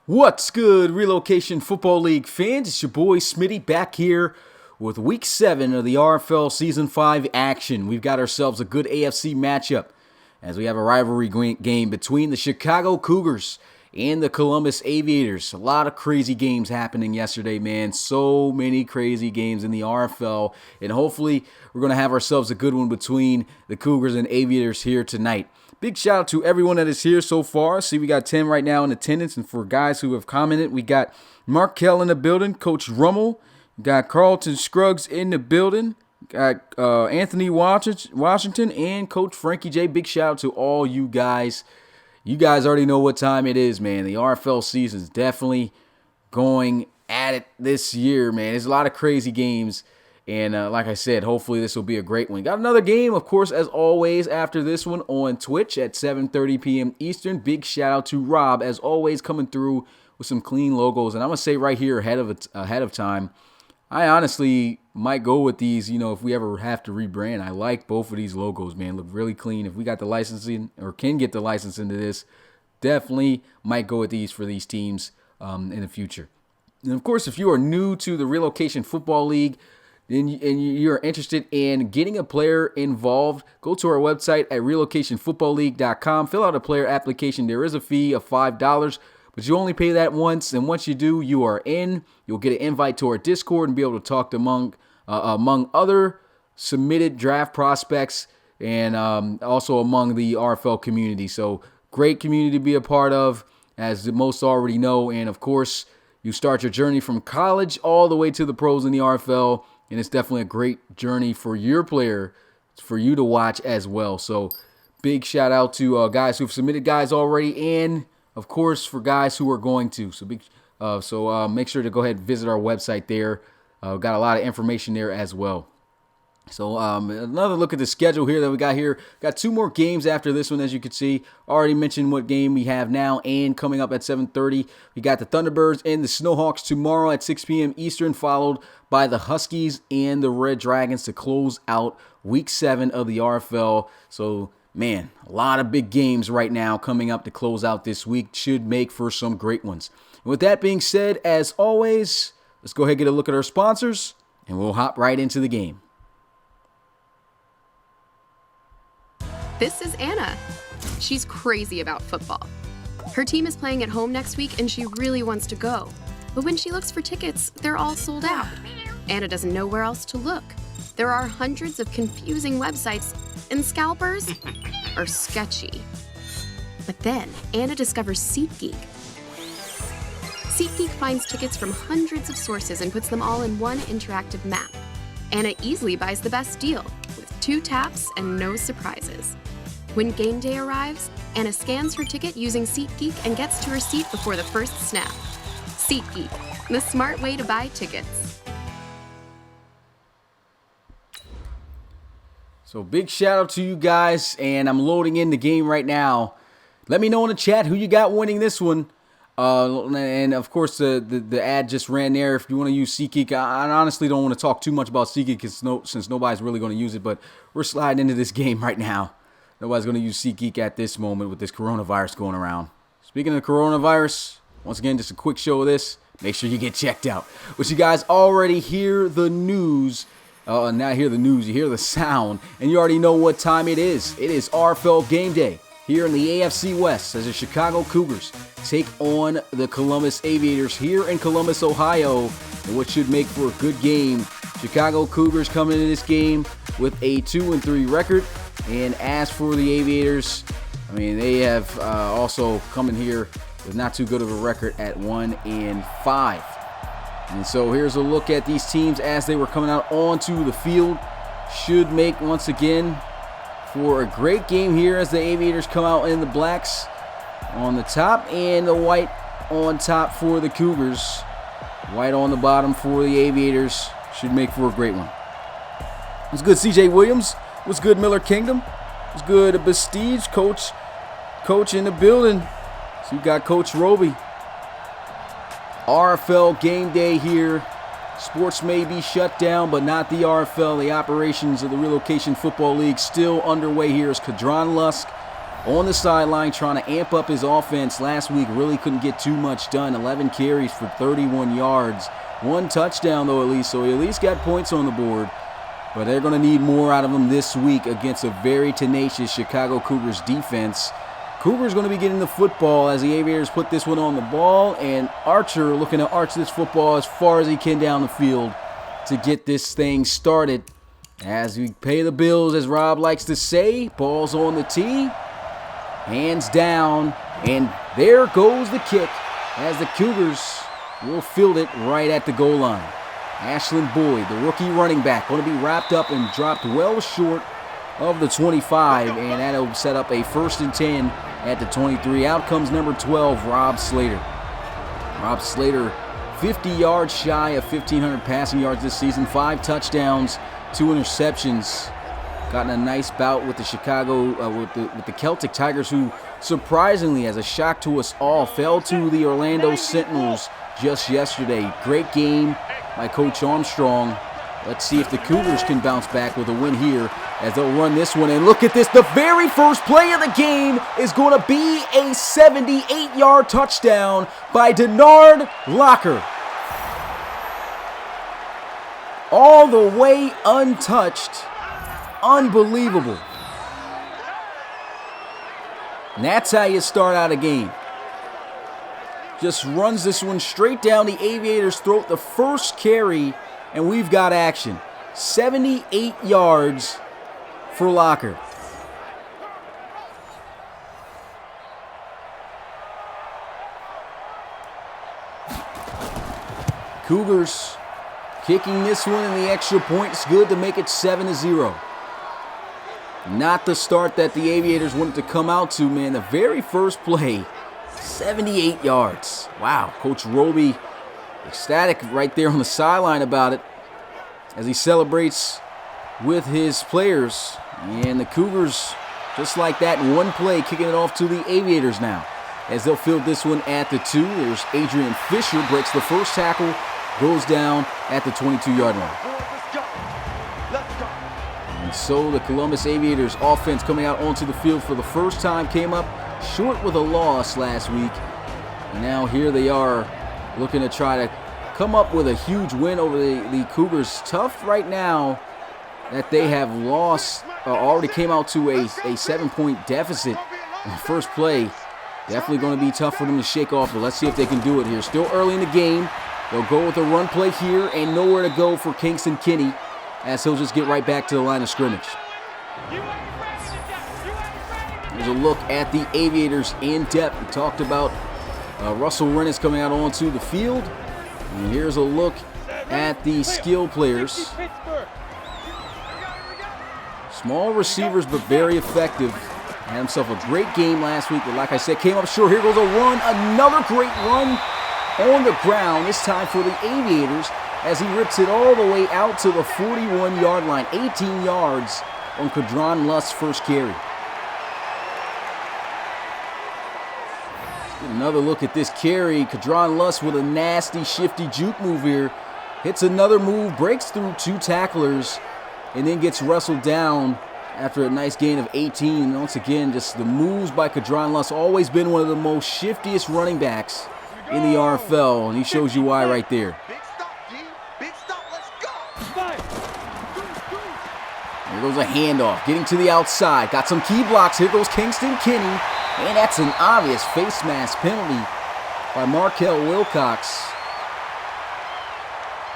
What's good, Relocation Football League fans? It's your boy Smitty back here with Week 7 of the RFL Season 5 action. We've got ourselves a good AFC matchup as we have a rivalry game between the Chicago Cougars and the Columbus Aviators. A lot of crazy games happening yesterday, man. So many crazy games in the RFL, and hopefully we're going to have ourselves a good one between the Cougars and Aviators here tonight. Big shout out to everyone that is here so far. See, we got 10 right now in attendance. And for guys who have commented, we got Mark Kell in the building, Coach Rummel, got Carlton Scruggs in the building, got Anthony Washington, and Coach Frankie J. Big shout out to all you guys. You guys already know what time it is, man. The RFL season is definitely going at it this year, man. There's a lot of crazy games. And like I said, hopefully this will be a great one. Got another game, of course, as always, after this one on Twitch at 7:30 p.m. Eastern. Big shout out to Rob, as always, coming through with some clean logos. And I'm going to say right here ahead of time, I honestly might go with these, if we ever have to rebrand. I like both of these logos, man. Look really clean. If we got the licensing or can get the license into this, definitely might go with these for these teams in the future. And, of course, if you are new to the Relocation Football League, and you're interested in getting a player involved, go to our website at relocationfootballleague.com. Fill out a player application. There is a fee of $5, but you only pay that once. And once you do, you are in. You'll get an invite to our Discord and be able to talk to among other submitted draft prospects and also among the RFL community. So great community to be a part of, as most already know. And, of course, you start your journey from college all the way to the pros in the RFL. And it's definitely a great journey for your player, for you to watch as well. So big shout out to guys who've submitted guys already, and of course for guys who are going to. So make sure to go ahead and visit our website there. Got a lot of information there as well. So another look at the schedule here that we got here. Got 2 more games after this one, as you can see. Already mentioned what game we have now and coming up at 7:30. We got the Thunderbirds and the Snowhawks tomorrow at 6 p.m. Eastern, followed by the Huskies and the Red Dragons to close out Week 7 of the RFL. So, man, a lot of big games right now coming up to close out this week. Should make for some great ones. And with that being said, as always, let's go ahead and get a look at our sponsors, and we'll hop right into the game. This is Anna. She's crazy about football. Her team is playing at home next week and she really wants to go. But when she looks for tickets, they're all sold out. Anna doesn't know where else to look. There are hundreds of confusing websites, and scalpers are sketchy. But then Anna discovers SeatGeek. SeatGeek finds tickets from hundreds of sources and puts them all in one interactive map. Anna easily buys the best deal with 2 taps and no surprises. When game day arrives, Anna scans her ticket using SeatGeek and gets to her seat before the first snap. SeatGeek, the smart way to buy tickets. So big shout out to you guys, and I'm loading in the game right now. Let me know in the chat who you got winning this one. And of course, the ad just ran there. If you want to use SeatGeek, I honestly don't want to talk too much about SeatGeek since nobody's really going to use it, but we're sliding into this game right now. Nobody's going to use SeatGeek at this moment with this coronavirus going around. Speaking of the coronavirus, once again, just a quick show of this. Make sure you get checked out. But you guys already hear the news. Not hear the news, you hear the sound, and you already know what time it is. It is RFL game day here in the AFC West as the Chicago Cougars take on the Columbus Aviators here in Columbus, Ohio, and what should make for a good game. Chicago Cougars coming into this game with a 2-3 record, and as for the Aviators, I mean, they have also come in here with not too good of a record at 1-5. And so here's a look at these teams as they were coming out onto the field. Should make, once again, for a great game here as the Aviators come out in the blacks on the top and the white on top for the Cougars. White on the bottom for the Aviators. Should make for a great one. What's good, CJ Williams? What's good, Miller Kingdom? What's good, Bestige? Coach in the building. So you got Coach Roby. RFL game day here. Sports may be shut down, but not the RFL. The operations of the Relocation Football League still underway here as Kadron Lusk on the sideline trying to amp up his offense. Last week really couldn't get too much done. 11 carries for 31 yards. 1 touchdown, though, at least. So he at least got points on the board. But they're going to need more out of him this week against a very tenacious Chicago Cougars defense. Cougars going to be getting the football as the Aviators put this one on the ball. And Archer looking to arch this football as far as he can down the field to get this thing started. As we pay the bills, as Rob likes to say, ball's on the tee. Hands down. And there goes the kick as the Cougars will field it right at the goal line. Ashland Boyd, the rookie running back, going to be wrapped up and dropped well short of the 25, and that'll set up a 1st and 10 at the 23. Out comes number 12, Rob Slater. Rob Slater, 50 yards shy of 1,500 passing yards this season, 5 touchdowns, 2 interceptions. Gotten a nice bout with the Chicago, with the Celtic Tigers, who surprisingly, as a shock to us all, fell to the Orlando Sentinels just yesterday. Great game by Coach Armstrong. Let's see if the Cougars can bounce back with a win here as they'll run this one. And look at this. The very first play of the game is going to be a 78-yard touchdown by Denard Locker. All the way untouched. Unbelievable. And that's how you start out a game. Just runs this one straight down the Aviators' throat, the first carry, and we've got action. 78 yards for Locker. Cougars kicking this one, and the extra point is good to make it 7-0. Not the start that the Aviators wanted to come out to, man. The very first play, 78 yards. Wow, Coach Roby ecstatic right there on the sideline about it as he celebrates with his players. And the Cougars, just like that, in one play, kicking it off to the Aviators now as they'll field this one at the 2. There's Adrian Fisher, breaks the first tackle, goes down at the 22-yard line. And so the Columbus Aviators offense coming out onto the field for the first time came up short with a loss last week. And now here they are looking to try to come up with a huge win over the Cougars. Tough right now that they have lost, already came out to a 7-point deficit in the first play. Definitely going to be tough for them to shake off, but let's see if they can do it here. Still early in the game. They'll go with a run play here and nowhere to go for Kingston Kinney as he'll just get right back to the line of scrimmage. There's a look at the Aviators in depth. We talked about Russell Rennis coming out onto the field. And here's a look at the skill players. Small receivers, but very effective. Had himself a great game last week, but like I said, came up short. Here goes a run, another great run on the ground, this time for the Aviators, as he rips it all the way out to the 41-yard line. 18 yards on Kadron Lust's first carry. Another look at this carry. Kadron Lust with a nasty, shifty juke move here. Hits another move, breaks through 2 tacklers, and then gets wrestled down after a nice gain of 18. Once again, just the moves by Kadron Lust. Always been one of the most shiftiest running backs in the RFL, and he shows you why right there. Here goes a handoff, getting to the outside. Got some key blocks. Here goes Kingston Kinney, and that's an obvious face mask penalty by Markel Wilcox.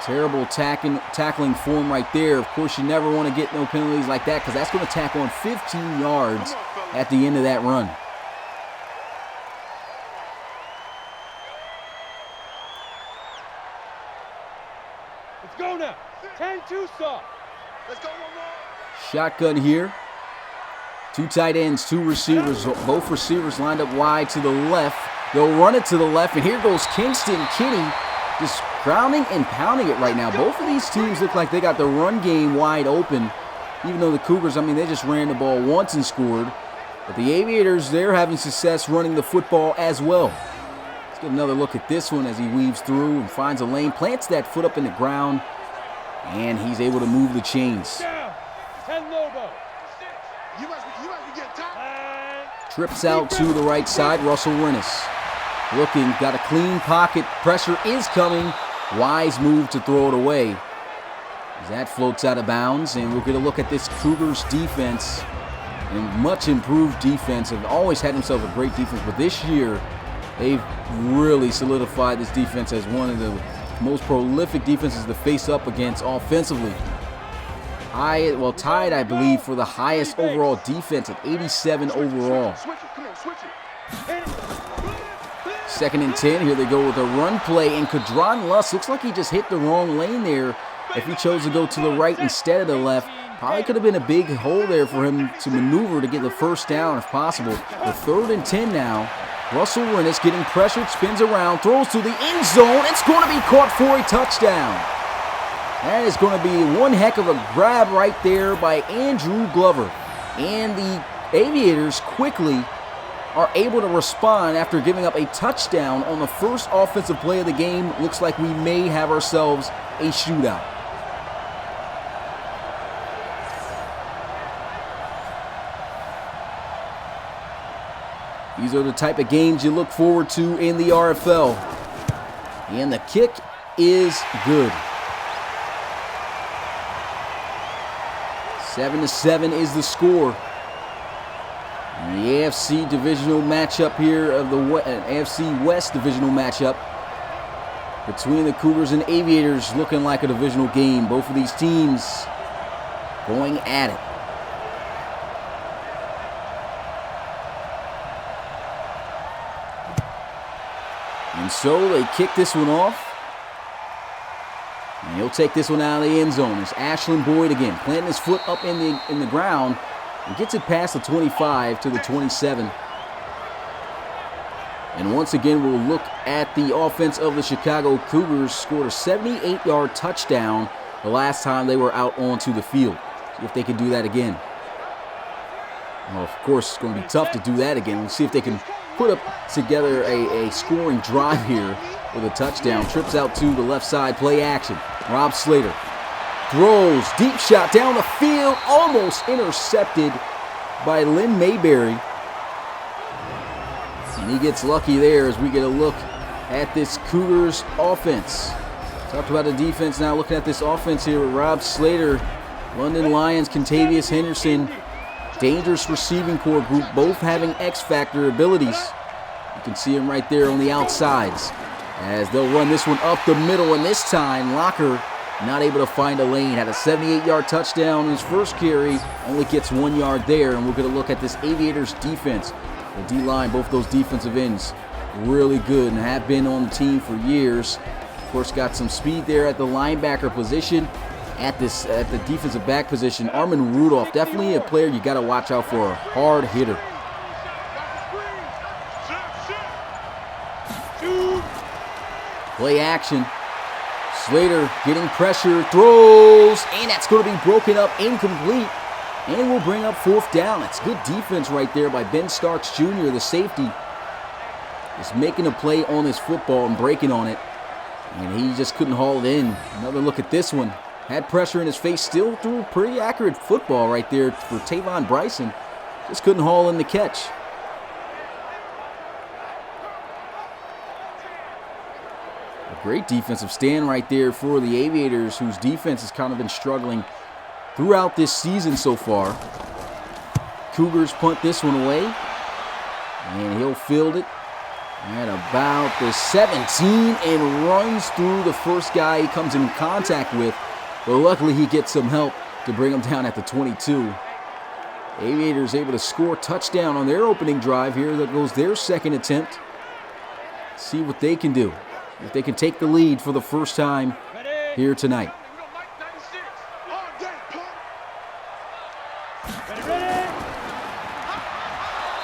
Terrible tackling form right there. Of course, you never want to get no penalties like that because that's going to tack on 15 yards at the end of that run. Let's go now. 10-2 soft. Let's go one more. Shotgun here. 2 tight ends, 2 receivers. Both receivers lined up wide to the left. They'll run it to the left, and here goes Kingston Kinney just grounding and pounding it right now. Both of these teams look like they got the run game wide open, even though the Cougars, they just ran the ball once and scored. But the Aviators, they're having success running the football as well. Let's get another look at this one as he weaves through and finds a lane, plants that foot up in the ground, and he's able to move the chains. 10 Lobo. Trips out to the right side. Russell Rennis looking, got a clean pocket. Pressure is coming. Wise move to throw it away. As that floats out of bounds, and we'll get a look at this Cougars defense. And much improved defense. Have always had themselves a great defense, but this year they've really solidified this defense as one of the most prolific defenses to face up against offensively. Tied, I believe, for the highest overall defense at 87 overall. 2nd and 10. Here they go with a run play, and Kadron Luss looks like he just hit the wrong lane there. If he chose to go to the right instead of the left, probably could have been a big hole there for him to maneuver to get the first down if possible. The 3rd and 10 now. Russell Rennis getting pressured, spins around, throws to the end zone. It's going to be caught for a touchdown. That is going to be one heck of a grab right there by Andrew Glover. And the Aviators quickly are able to respond after giving up a touchdown on the first offensive play of the game. Looks like we may have ourselves a shootout. These are the type of games you look forward to in the RFL. And the kick is good. 7-7 is the score. And the AFC divisional matchup here of the AFC West divisional matchup between the Cougars and Aviators, looking like a divisional game. Both of these teams going at it. And so they kick this one off. And he'll take this one out of the end zone. It's Ashland Boyd again, planting his foot up in the ground and gets it past the 25 to the 27. And once again, we'll look at the offense of the Chicago Cougars. Scored a 78-yard touchdown the last time they were out onto the field. See if they can do that again. Well, of course, it's going to be tough to do that again. We'll see if they can put up together a scoring drive here with a touchdown. Trips out to the left side, play action. Rob Slater throws, deep shot down the field, almost intercepted by Lynn Mayberry. And he gets lucky there as we get a look at this Cougars offense. Talked about the defense, now looking at this offense here with Rob Slater, London Lions, Contavious Henderson. Dangerous receiving core group, both having X-Factor abilities. You can see them right there on the outsides as they'll run this one up the middle, and this time Locker not able to find a lane. Had a 78-yard touchdown in his first carry, only gets 1 yard there, and we're going to look at this Aviators defense. The D-line, both those defensive ends, really good and have been on the team for years. Of course, got some speed there at the linebacker position. At the defensive back position, Armin Rudolph, definitely a player you got to watch out for, a hard hitter. Play action. Slater getting pressure, throws, and that's going to be broken up, incomplete, and will bring up 4th down. That's good defense right there by Ben Starks Jr., the safety. Just making a play on his football and breaking on it, and he just couldn't haul it in. Another look at this one. Had pressure in his face, still threw a pretty accurate football right there for Tavon Bryson. Just couldn't haul in the catch. A great defensive stand right there for the Aviators, whose defense has kind of been struggling throughout this season so far. Cougars punt this one away, and he'll field it at about the 17 and runs through the first guy he comes in contact with. But luckily, he gets some help to bring him down at the 22. Aviators able to score a touchdown on their opening drive here. That goes their second attempt. See what they can do. If they can take the lead for the first time here tonight.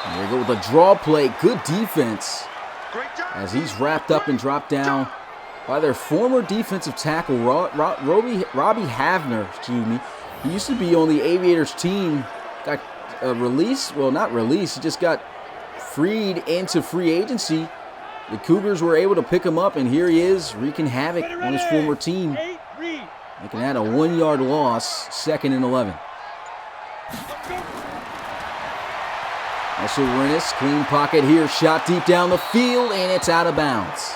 And they go with a draw play. Good defense as he's wrapped up and dropped down by their former defensive tackle, Robbie Havner. He used to be on the Aviators team. Got released. Well, not released. He just got freed into free agency. The Cougars were able to pick him up, and here he is, wreaking havoc on his former team. Making that a 1 yard loss, 2nd and 11. Also Rennis, clean pocket here, shot deep down the field, and it's out of bounds.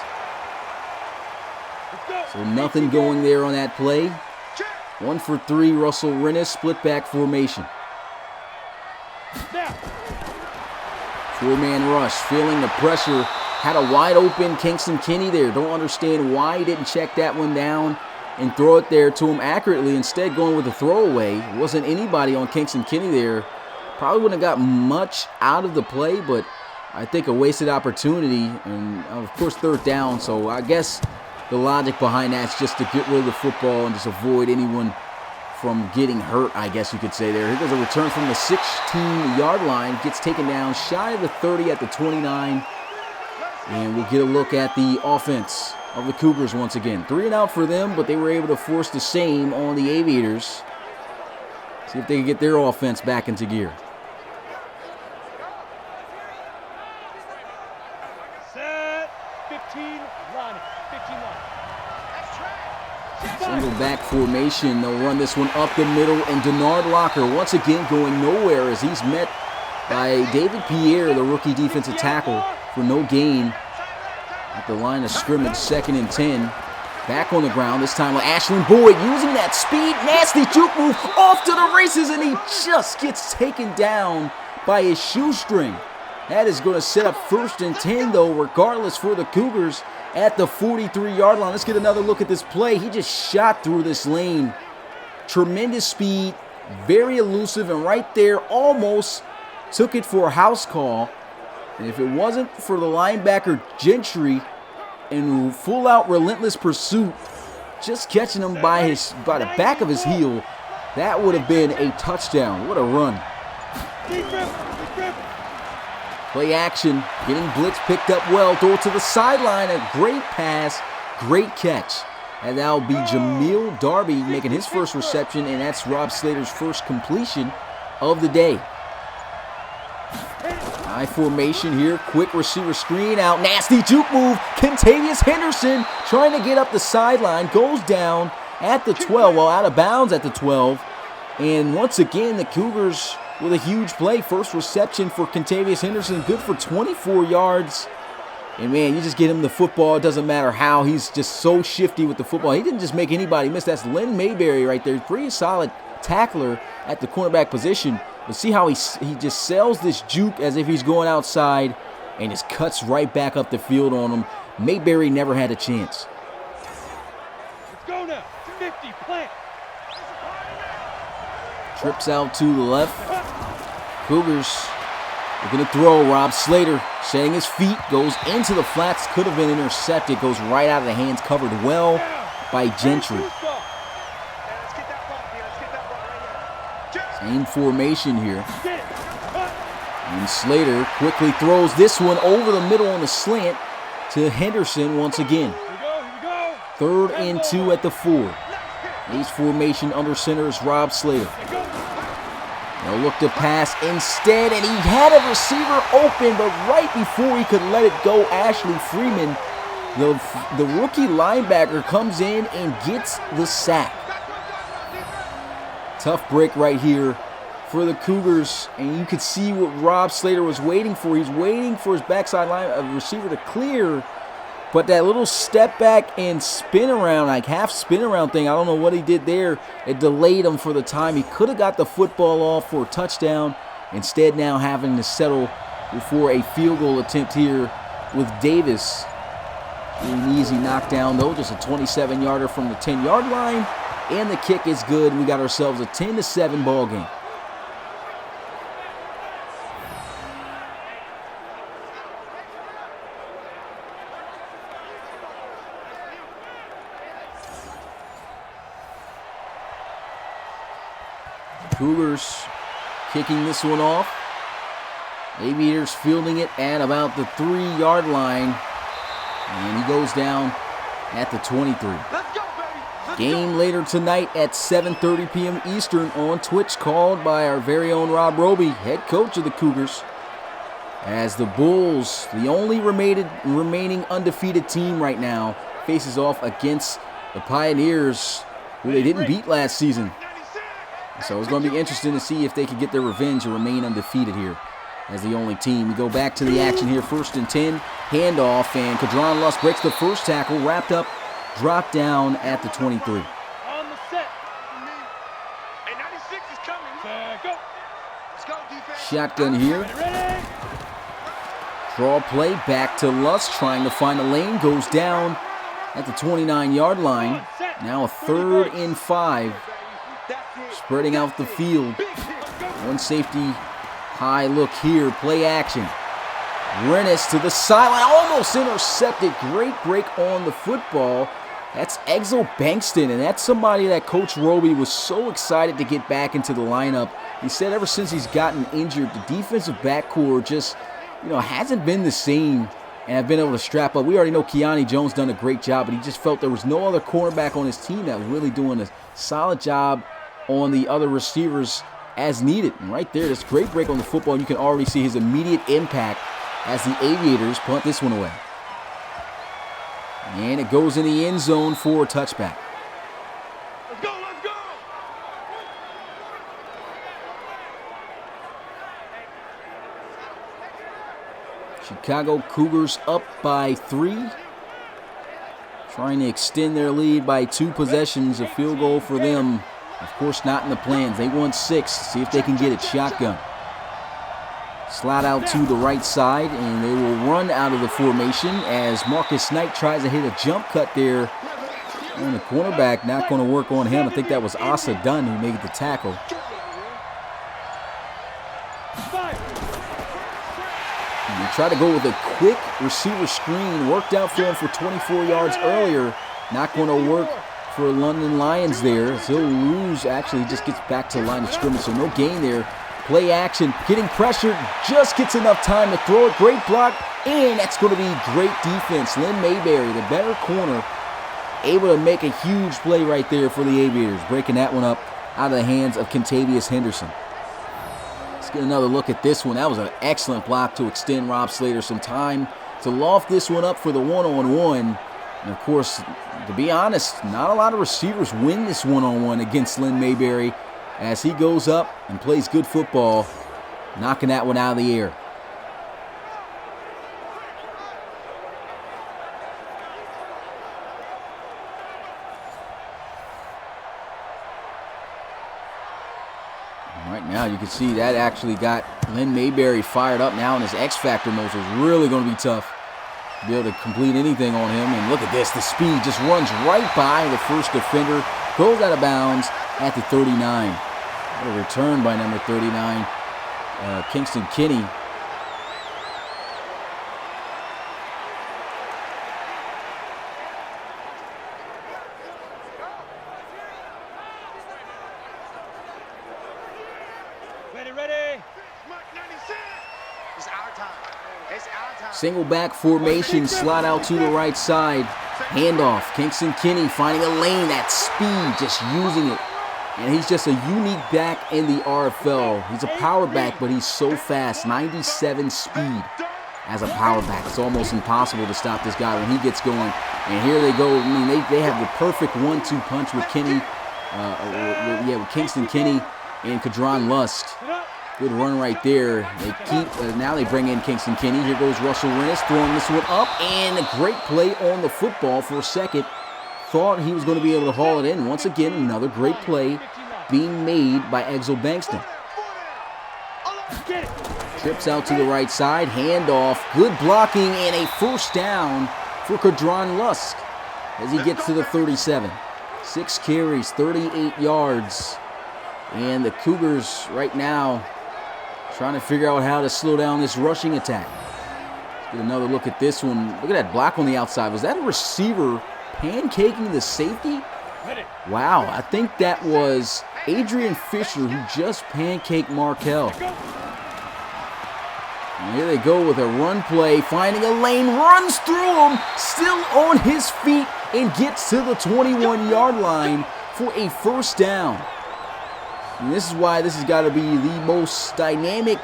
So nothing going there on that play. 1 for 3, Russell Rennis, split back formation. 4-man rush, feeling the pressure. Had a wide open Kingston Kinney there. Don't understand why he didn't check that one down and throw it there to him accurately. Instead, going with a throwaway. Wasn't anybody on Kingston Kinney there. Probably wouldn't have got much out of the play, but I think a wasted opportunity. And, of course, third down. So I guess the logic behind that is just to get rid of the football and just avoid anyone from getting hurt, I guess you could say there. Here goes a return from the 16-yard line. Gets taken down shy of the 30 at the 29. And we'll get a look at the offense of the Cougars once again. 3 and out for them, but they were able to force the same on the Aviators. See if they can get their offense back into gear. Set. 15 line. 15 line. Single back formation. They'll run this one up the middle, and Denard Locker once again going nowhere as he's met by David Pierre, the rookie defensive tackle, for no gain at the line of scrimmage, 2nd and 10. Back on the ground, this time with Ashland Boyd using that speed, nasty juke move, off to the races, and he just gets taken down by his shoestring. That is going to set up 1st and 10, though, regardless for the Cougars at the 43-yard line. Let's get another look at this play. He just shot through this lane. Tremendous speed, very elusive, and right there almost took it for a house call. And if it wasn't for the linebacker Gentry in full-out relentless pursuit, just catching him by the back of his heel, that would have been a touchdown. What a run. Play action, getting blitz picked up well, throw it to the sideline, a great pass, great catch. And that'll be Jameel Darby making his first reception, and that's Rob Slater's first completion of the day. High formation here, quick receiver screen out, nasty juke move, Kentavious Henderson trying to get up the sideline, goes down at the 12, well out of bounds at the 12. And once again, the Cougars with a huge play, first reception for Kentavious Henderson, good for 24 yards. And man, you just get him the football, it doesn't matter how, he's just so shifty with the football. He didn't just make anybody miss, that's Len Mayberry right there, pretty solid tackler at the cornerback position. But see how he just sails this juke as if he's going outside and just cuts right back up the field on him. Mayberry never had a chance. Let's go now. 50, plant. Trips out to the left. Cougars are going to throw. Rob Slater setting his feet, goes into the flats, could have been intercepted, goes right out of the hands, covered well by Gentry. Same formation here. And Slater quickly throws this one over the middle on the slant to Henderson once again. 3rd and 2 at the 4. Ace formation under center is Rob Slater. They'll look to pass instead, and he had a receiver open, but right before he could let it go, Ashley Freeman, the rookie linebacker, comes in and gets the sack. Tough break right here for the Cougars, and you could see what Rob Slater was waiting for. He's waiting for his backside line receiver to clear, but that little step back and spin around, like half spin around thing, I don't know what he did there. It delayed him for the time. He could have got the football off for a touchdown. Instead, now having to settle for a field goal attempt here with Davis. An easy knockdown, though, just a 27-yarder from the 10-yard line. And the kick is good. We got ourselves a 10-7 ball game. Cougars kicking this one off. Aviators fielding it at about the 3-yard line. And he goes down at the 23. Game later tonight at 7:30 p.m. Eastern on Twitch, called by our very own Rob Roby, head coach of the Cougars, as the Bulls, the only remaining undefeated team right now, faces off against the Pioneers, who they didn't beat last season. So it's going to be interesting to see if they can get their revenge and remain undefeated here. as the only team. We go back to the action here, 1st and 10. Handoff, and Kadron Lusk breaks the first tackle, wrapped up, dropped down at the 23. On the set. Hey, 96 is coming. Go. Let's go, defense. Shotgun here. Ready? Draw play back to Lusk, trying to find a lane, goes down at the 29-yard line. Now a 3rd and 5. Spreading out the field. One safety high look here, play action. Rennes to the sideline, almost intercepted. Great break on the football. That's Exo Bankston, and that's somebody that Coach Roby was so excited to get back into the lineup. He said ever since he's gotten injured, the defensive backcourt just, hasn't been the same and have been able to strap up. We already know Keani Jones done a great job, but he just felt there was no other cornerback on his team that was really doing a solid job on the other receivers as needed. And right there, this great break on the football, and you can already see his immediate impact as the Aviators punt this one away. And it goes in the end zone for a touchback. Let's go, let's go. Chicago Cougars up by 3. Trying to extend their lead by 2 possessions. A field goal for them, of course, not in the plans. They want 6. See if they can get it. Shotgun. Slide out to the right side, and they will run out of the formation as Marcus Knight tries to hit a jump cut there. And the cornerback not going to work on him. I think that was Asa Dunn who made the tackle. And they try to go with a quick receiver screen. Worked out for him for 24 yards earlier. Not going to work for London Lions there. So he'll lose. Actually, he just gets back to the line of scrimmage, so no gain there. Play action, getting pressured, just gets enough time to throw it. Great block, and that's going to be great defense. Lynn Mayberry, the better corner, able to make a huge play right there for the Aviators, breaking that one up out of the hands of Kentavious Henderson. Let's get another look at this one. That was an excellent block to extend Rob Slater some time to loft this one up for the one-on-one. And, of course, to be honest, not a lot of receivers win this one-on-one against Lynn Mayberry, as he goes up and plays good football, knocking that one out of the air. Right now you can see that actually got Lynn Mayberry fired up now, and his X-Factor mode is really going to be tough to be able to complete anything on him. And look at this, the speed just runs right by the first defender, goes out of bounds at the 39. What a return by number 39, Kingston Kinney. Ready. It's our time. It's our time. Single back formation, slide out to the right side. Handoff, Kingston Kinney finding a lane, that speed, just using it. And he's just a unique back in the RFL. He's a power back, but he's so fast. 97 speed as a power back. It's almost impossible to stop this guy when he gets going. And here they go. I mean, they have the perfect 1-2 punch with Kinney. With Kingston Kinney and Kadron Lusk. Good run right there. They keep. Now they bring in Kingston Kinney. Here goes Russell Rennes throwing this one up. And a great play on the football for a second. Thought he was going to be able to haul it in. Once again, another great play being made by Exo Bankston. Trips out to the right side, handoff, good blocking, and a first down for Kadron Lusk as he gets to the 37. 6 carries, 38 yards. And the Cougars right now trying to figure out how to slow down this rushing attack. Let's get another look at this one. Look at that block on the outside. Was that a receiver pancaking the safety? Wow, I think that was Adrian Fisher who just pancaked Markel. And here they go with a run play, finding a lane, runs through him, still on his feet, and gets to the 21-yard line for a first down. And this is why this has got to be the most dynamic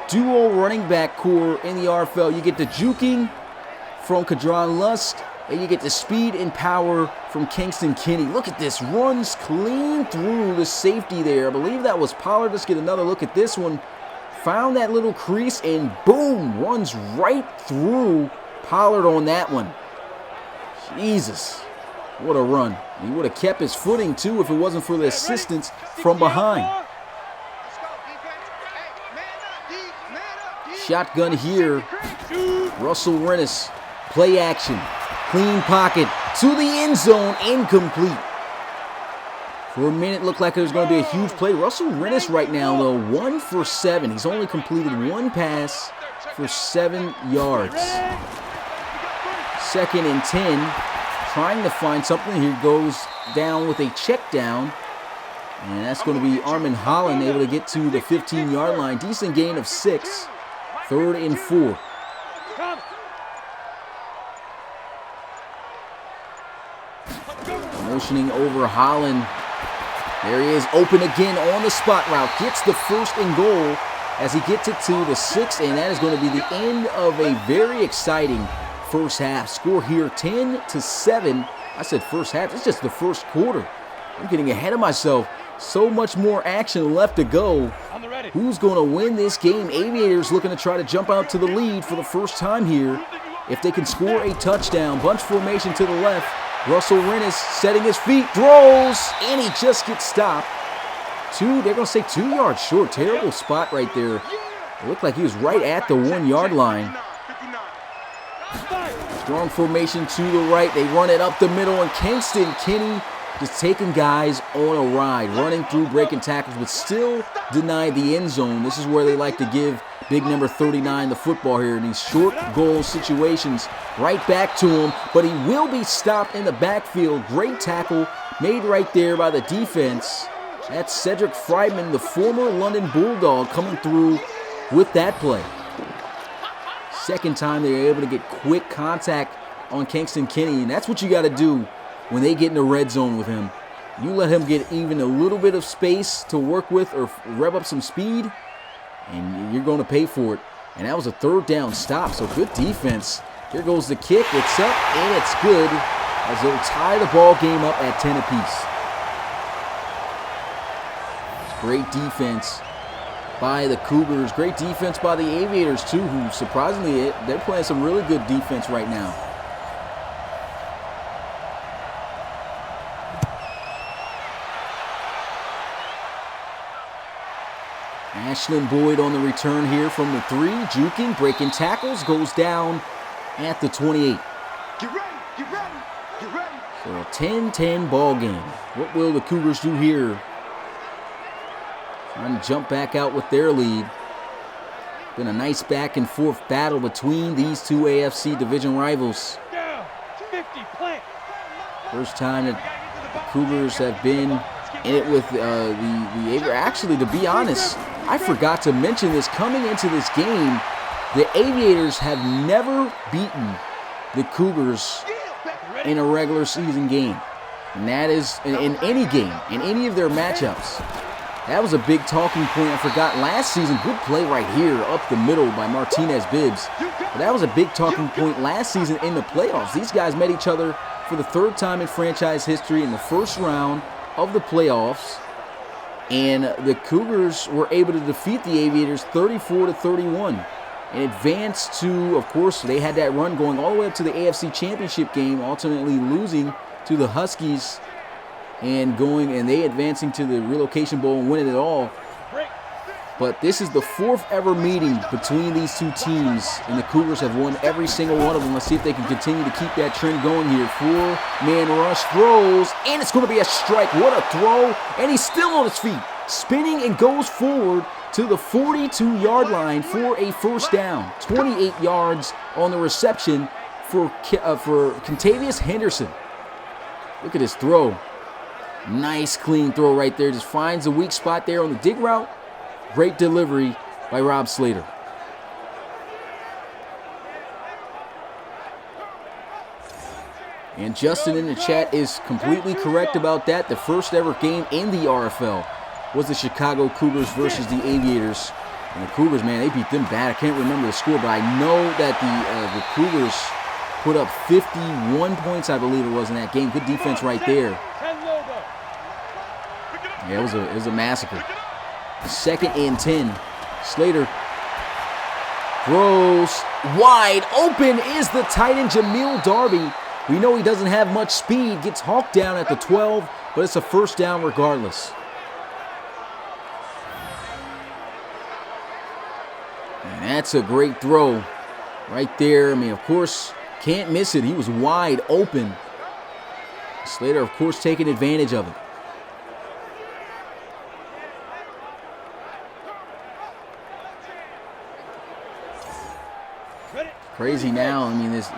duo running back core in the RFL. You get the juking from Kadron Lusk, and you get the speed and power from Kingston Kinney. Look at this, runs clean through the safety there. I believe that was Pollard. Let's get another look at this one. found that little crease, and boom, runs right through Pollard on that one. Jesus, what a run. He would have kept his footing too if it wasn't for the assistance from behind. Shotgun here. Russell Rennis, play action, clean pocket to the end zone, incomplete. For a minute, looked like it was going to be a huge play. Russell Rennis right now, though, 1 for 7. He's only completed one pass for 7 yards. 2nd and 10, trying to find something. Here goes down with a check down. And that's going to be Armin Holland able to get to the 15-yard line. Decent gain of 6. 3rd and 4. Motioning over Holland. There he is, open again on the spot route. Gets the 1st and goal as he gets it to the 6th, and that is going to be the end of a very exciting first half. Score here 10-7. I said first half, it's just the first quarter. I'm getting ahead of myself. So much more action left to go. Who's going to win this game? Aviators looking to try to jump out to the lead for the first time here. If they can score a touchdown, bunch formation to the left. Russell Rennis setting his feet, throws, and he just gets stopped. They're going to say 2 yards short. Terrible spot right there. It looked like he was right at the 1-yard line. Strong formation to the right. They run it up the middle, and Kingston Kinney just taking guys on a ride, running through, breaking tackles, but still denied the end zone. This is where they like to give big number 39 the football here in these short goal situations. Right back to him, but he will be stopped in the backfield. Great tackle made right there by the defense. That's Cedric Friedman, the former London Bulldog, coming through with that play. Second time they were able to get quick contact on Kingston Kinney, and that's what you got to do when they get in the red zone with him. You let him get even a little bit of space to work with or rev up some speed, and you're going to pay for it. And that was a 3rd down stop, so good defense. Here goes the kick. It's up, and it's good as they'll tie the ball game up at 10 apiece. Great defense by the Cougars. Great defense by the Aviators, too, who surprisingly, they're playing some really good defense right now. Ashlyn Boyd on the return here from the 3, juking, breaking tackles, goes down at the 28. Get ready, get ready, get ready. So a 10-10 ball game. What will the Cougars do here? Trying to jump back out with their lead. Been a nice back and forth battle between these two AFC division rivals. First time that the Cougars have been in it with the Aviators. Actually, to be honest, I forgot to mention this coming into this game. The Aviators have never beaten the Cougars in a regular season game. And that is in any game, in any of their matchups. That was a big talking point. I forgot last season. Good play right here up the middle by Martinez Bibbs. But that was a big talking point last season in the playoffs. These guys met each other for the 3rd time in franchise history in the first round of the playoffs. And the Cougars were able to defeat the Aviators 34-31 and advance to, of course, they had that run going all the way up to the AFC Championship game, ultimately losing to the Huskies and they advancing to the Relocation Bowl and winning it all. But this is the 4th ever meeting between these two teams, and the Cougars have won every single one of them. Let's see if they can continue to keep that trend going here. 4-man rush, throws, and it's going to be a strike. What a throw, and he's still on his feet, spinning and goes forward to the 42-yard line for a first down. 28 yards on the reception for Contavious Henderson. Look at his throw. Nice clean throw right there. Just finds a weak spot there on the dig route. Great delivery by Rob Slater. And Justin in the chat is completely correct about that. The first ever game in the RFL was the Chicago Cougars versus the Aviators. And the Cougars, man, they beat them bad. I can't remember the score, but I know that the Cougars put up 51 points, I believe it was, in that game. Good defense right there. Yeah, it was a massacre. 2nd and 10 Slater throws wide open is the tight end Jamil Darby. We know he doesn't have much speed, gets hawked down at the 12, but it's a first down regardless. And that's a great throw right there. I mean, of course, can't miss it. He was wide open. Slater, of course, taking advantage of it. Crazy now. I mean, this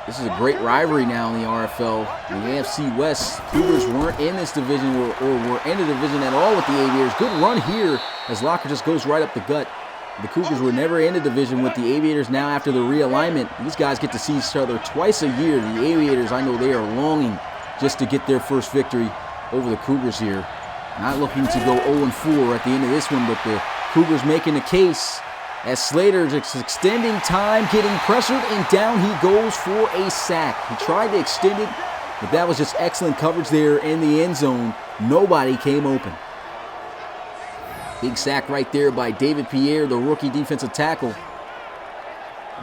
is a great rivalry now in the RFL. The AFC West, Cougars weren't in this division or were in the division at all with the Aviators. Good run here as Locker just goes right up the gut. The Cougars were never in the division with the Aviators. Now after the realignment, these guys get to see each other twice a year. The Aviators, I know they are longing just to get their first victory over the Cougars here. Not looking to go 0-4 at the end of this one, but the Cougars making the case as Slater just extending time, getting pressured, and down he goes for a sack. He tried to extend it, but that was just excellent coverage there in the end zone. Nobody came open. Big sack right there by David Pierre, the rookie defensive tackle.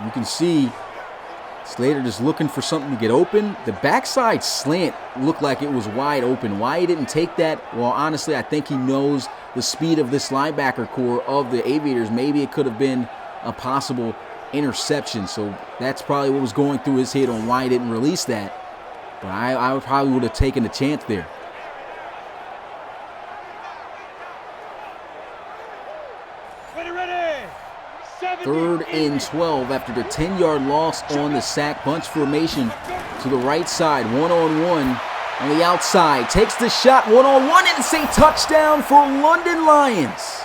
You can see Slater just looking for something to get open. The backside slant looked like it was wide open. Why he didn't take that? Well, honestly, I think he knows the speed of this linebacker core of the Aviators. Maybe it could have been a possible interception. So that's probably what was going through his head on why he didn't release that. But I probably would have taken a chance there. Third and 12 after the 10-yard loss on the sack. Bunch formation to the right side. One-on-one on the outside. Takes the shot. One-on-one, and it's a touchdown for London Lions.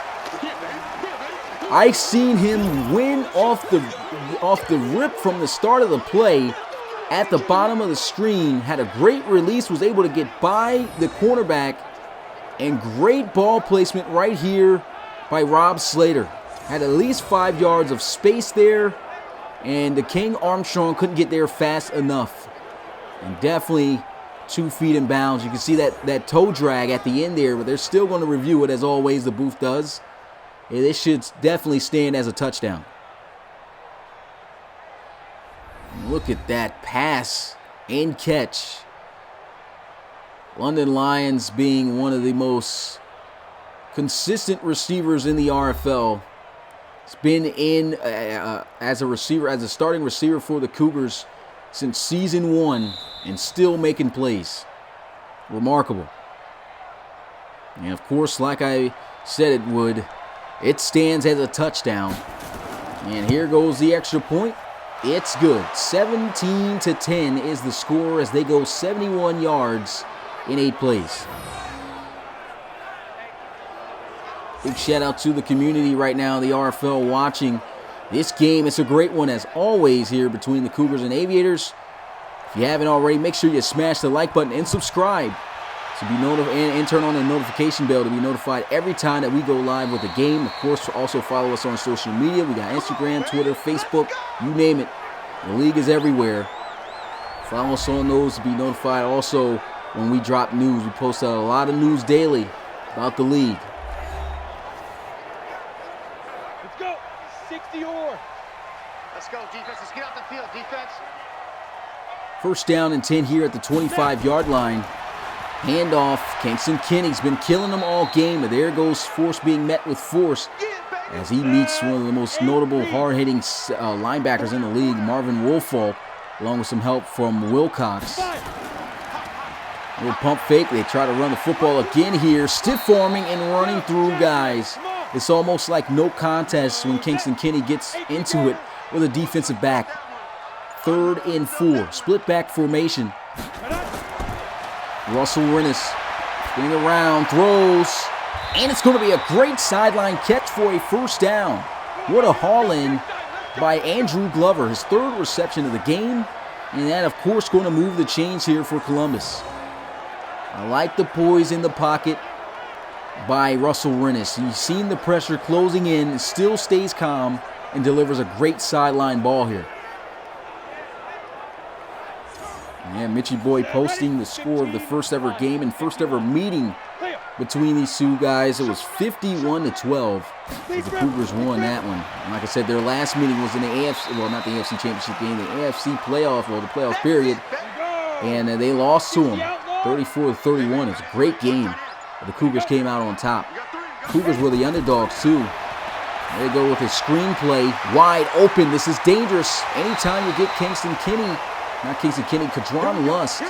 I seen him win off the rip from the start of the play at the bottom of the screen. Had a great release. Was able to get by the cornerback. And great ball placement right here by Rob Slater. Had at least 5 yards of space there, and the King Armstrong couldn't get there fast enough. And definitely 2 feet in bounds. You can see that toe drag at the end there, but they're still going to review it as always the booth does. And this should definitely stand as a touchdown. Look at that pass and catch. London Lions being one of the most consistent receivers in the RFL. He's been in as a starting receiver for the Cougars since season 1 and still making plays. Remarkable. And of course, like I said it would, it stands as a touchdown. And here goes the extra point. It's good. 17-10 is the score as they go 71 yards in 8 plays. Big shout out to the community right now, the RFL, watching this game. It's a great one as always here between the Cougars and Aviators. If you haven't already, make sure you smash the like button and subscribe to be and turn on the notification bell to be notified every time that we go live with a game. Of course, also follow us on social media. We got Instagram, Twitter, Facebook, you name it. The league is everywhere. Follow us on those to be notified. Also, when we drop news, we post out a lot of news daily about the league. Let's go, defense. Let's get out the field, defense. First down and 10 here at the 25-yard line. Handoff. Kingston Kinney's been killing them all game, but there goes force being met with force as he meets one of the most notable hard-hitting linebackers in the league, Marvin Woolfolk, along with some help from Wilcox. Little pump fake. They try to run the football again here. Stiff arming and running through guys. It's almost like no contest when Kingston Kinney gets into it with a defensive back. 3rd and 4. Split back formation. Russell Rennis spinning around, throws, and it's going to be a great sideline catch for a first down. What a haul-in by Andrew Glover, his 3rd reception of the game, and that, of course, going to move the chains here for Columbus. I like the poise in the pocket by Russell Rennis. He's seen the pressure closing in, still stays calm, and delivers a great sideline ball here. Yeah, Mitchie Boy posting the score of the first ever game and first ever meeting between these two guys. It was 51-12. The Cougars won that one. And like I said, their last meeting was in the AFC, well, not the AFC Championship game, the AFC playoff, or the playoff period. And they lost to them 34-31. It was a great game. But the Cougars came out on top. Cougars were the underdogs, too. There they go with a screenplay. Wide open. This is dangerous. Anytime you get Kadron Lusk,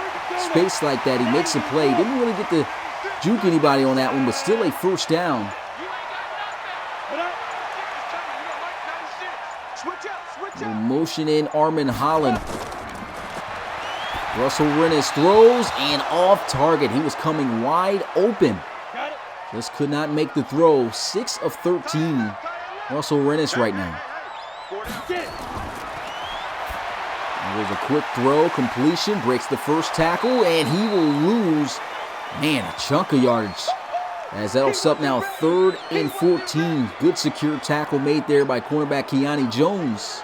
space like that, he makes a play. Didn't really get to juke anybody on that one, but still a first down. Motion in Armin Holland. Russell Rennes throws and off target. He was coming wide open. Just could not make the throw. 6 of 13. Russell Rennes right now. There's a quick throw, completion, breaks the first tackle, and he will lose, man, a chunk of yardage. As that'll set now 3rd and 14. Good secure tackle made there by cornerback Keani Jones.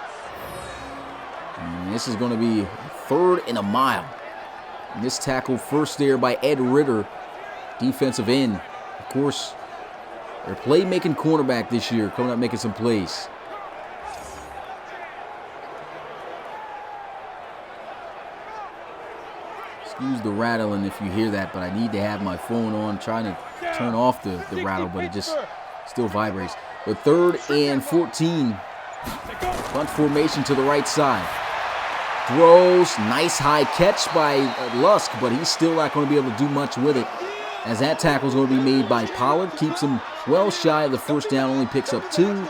And this is going to be 3rd and a mile. And this tackle first there by Ed Ritter, defensive end. Of course, their playmaking cornerback this year, coming up making some plays. Excuse the rattling if you hear that, but I need to have my phone on, trying to turn off the rattle, but it just still vibrates. But 3rd and 14. Front formation to the right side. Throws, nice high catch by Lusk, but he's still not going to be able to do much with it, as that tackle is going to be made by Pollard. Keeps him well shy of the first down, only picks up 2.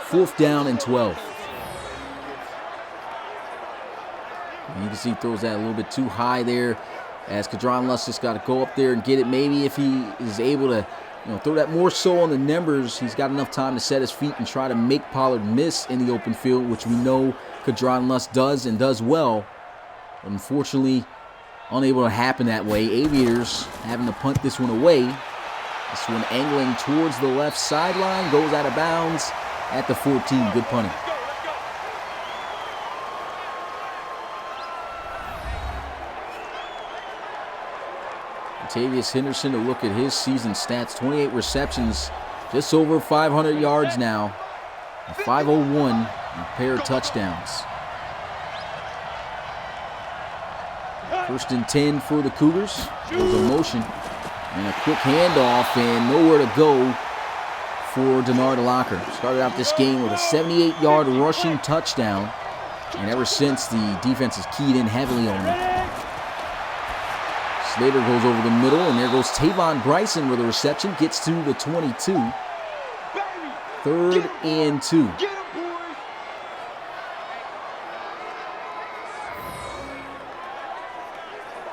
4th down and 12. And you can see he throws that a little bit too high there, as Kadron Lusk just got to go up there and get it. Maybe if he is able to throw that more so on the numbers, he's got enough time to set his feet and try to make Pollard miss in the open field, which we know Kadron Lusk does and does well. But unfortunately, unable to happen that way. Aviators having to punt this one away. This one angling towards the left sideline, goes out of bounds at the 14. Good punting. Tavius Henderson, to look at his season stats, 28 receptions, just over 500 yards now, 501, and a pair of touchdowns. 1st and 10 for the Cougars. There's a motion and a quick handoff, and nowhere to go for Denard Locker. Started out this game with a 78-yard rushing touchdown, and ever since, the defense has keyed in heavily on him. Slater goes over the middle, and there goes Tavon Bryson with a reception. Gets to the 22. 3rd and 2.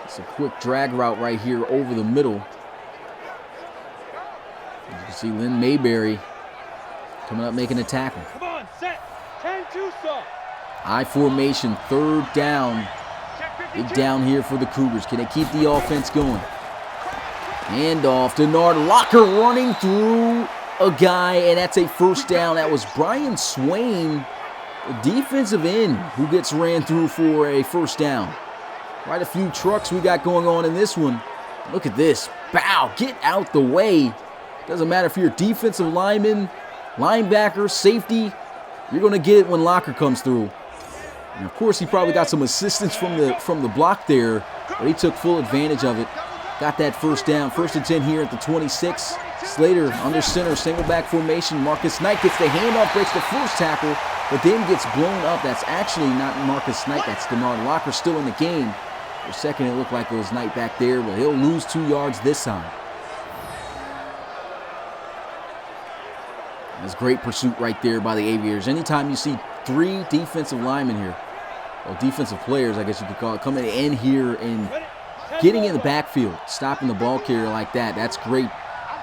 It's a quick drag route right here over the middle. As you can see, Lynn Mayberry coming up making a tackle. Come on, set. 10-2 stop. I formation, 3rd down. Big down here for the Cougars. Can they keep the offense going? Handoff, Denard Locker running through a guy, and that's a first down. That was Brian Swain, the defensive end, who gets ran through for a first down. Quite a few trucks we got going on in this one. Look at this. Bow, get out the way. Doesn't matter if you're a defensive lineman, linebacker, safety, you're going to get it when Locker comes through. And of course, he probably got some assistance from the block there, but he took full advantage of it. Got that first down. 1st and 10 here at the 26. Slater under center, single back formation. Marcus Knight gets the handoff, breaks the first tackle, but then gets blown up. That's actually not Marcus Knight. That's Denard Locker still in the game. For a second, it looked like it was Knight back there, but he'll lose 2 yards this time. That's great pursuit right there by the Aviators. Anytime you see 3 defensive linemen here, or defensive players, I guess you could call it, coming in here and getting in the backfield, stopping the ball carrier like that, that's great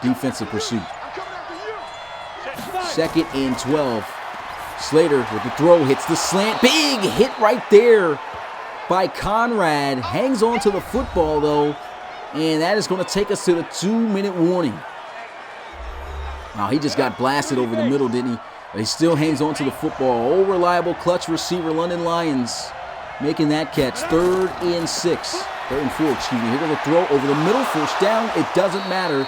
defensive pursuit. 2nd and 12. Slater with the throw, hits the slant. Big hit right there by Conrad. Hangs on to the football, though, and that is going to take us to the 2-minute warning. Wow, he just got blasted over the middle, didn't he? But he still hangs on to the football. Oh, reliable clutch receiver, London Lions, making that catch. 3rd and 6. 3rd and 4, excuse me. Here goes a throw over the middle. First down. It doesn't matter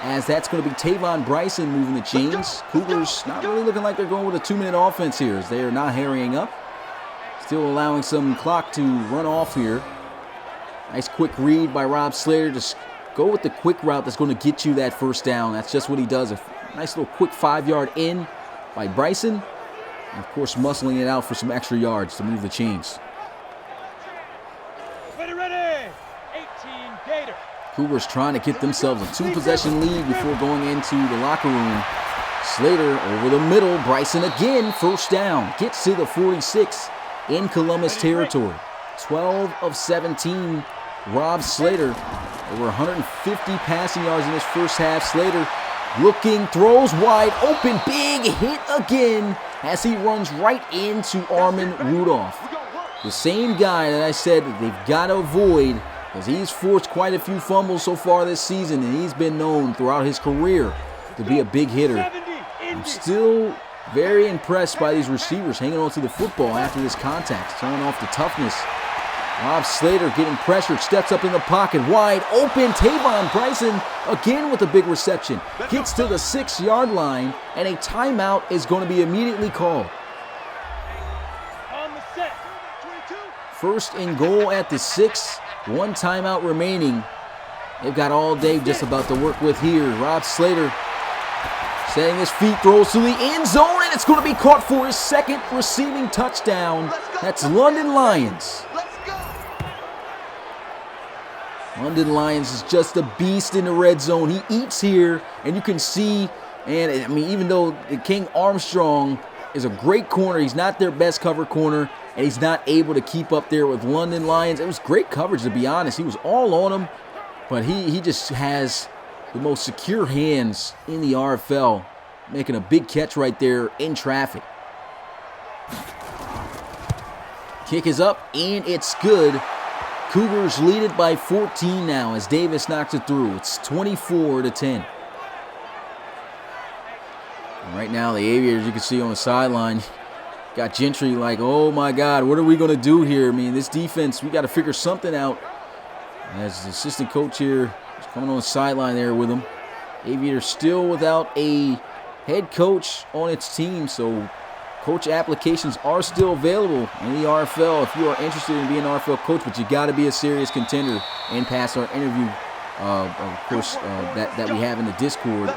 as that's going to be Tavon Bryson moving the chains. Cougars not really looking like they're going with a 2-minute offense here, as they are not hurrying up. Still allowing some clock to run off here. Nice quick read by Rob Slater. Just go with the quick route that's going to get you that first down. That's just what he does. A nice little quick 5-yard in by Bryson. And of course, muscling it out for some extra yards to move the chains. Ready. 18 Gator. Cougars trying to get themselves a 2-possession lead before going into the locker room. Slater over the middle. Bryson again, first down. Gets to the 46 in Columbus territory. 12 of 17. Rob Slater, over 150 passing yards in this first half. Slater looking, throws wide open, big hit again as he runs right into Armin Rudolph. The same guy that I said that they've got to avoid, because he's forced quite a few fumbles so far this season, and he's been known throughout his career to be a big hitter. I'm still very impressed by these receivers hanging on to the football after this contact, showing off the toughness. Rob Slater getting pressured, steps up in the pocket, wide open. Tavon Bryson again with a big reception. Gets to the 6-yard line, and a timeout is going to be immediately called. On the set. 1st and goal at the 6. 1 timeout remaining. They've got all day just about to work with here. Rob Slater setting his feet, throws to the end zone, and it's going to be caught for his 2nd receiving touchdown. That's London Lions. London Lions is just a beast in the red zone. He eats here, and you can see, and I mean, even though King Armstrong is a great corner, he's not their best cover corner, and he's not able to keep up there with London Lions. It was great coverage, to be honest. He was all on him, but he just has the most secure hands in the RFL, making a big catch right there in traffic. Kick is up, and it's good. Cougars lead it by 14 now as Davis knocks it through. It's 24-10. And right now, the Aviators, you can see on the sideline, got Gentry like, oh my God, what are we going to do here? I mean, this defense, we got to figure something out. As the assistant coach here is coming on the sideline there with him. Aviators still without a head coach on its team, so coach applications are still available in the RFL if you are interested in being an RFL coach, but you got to be a serious contender and pass our interview, of course, that we have in the Discord.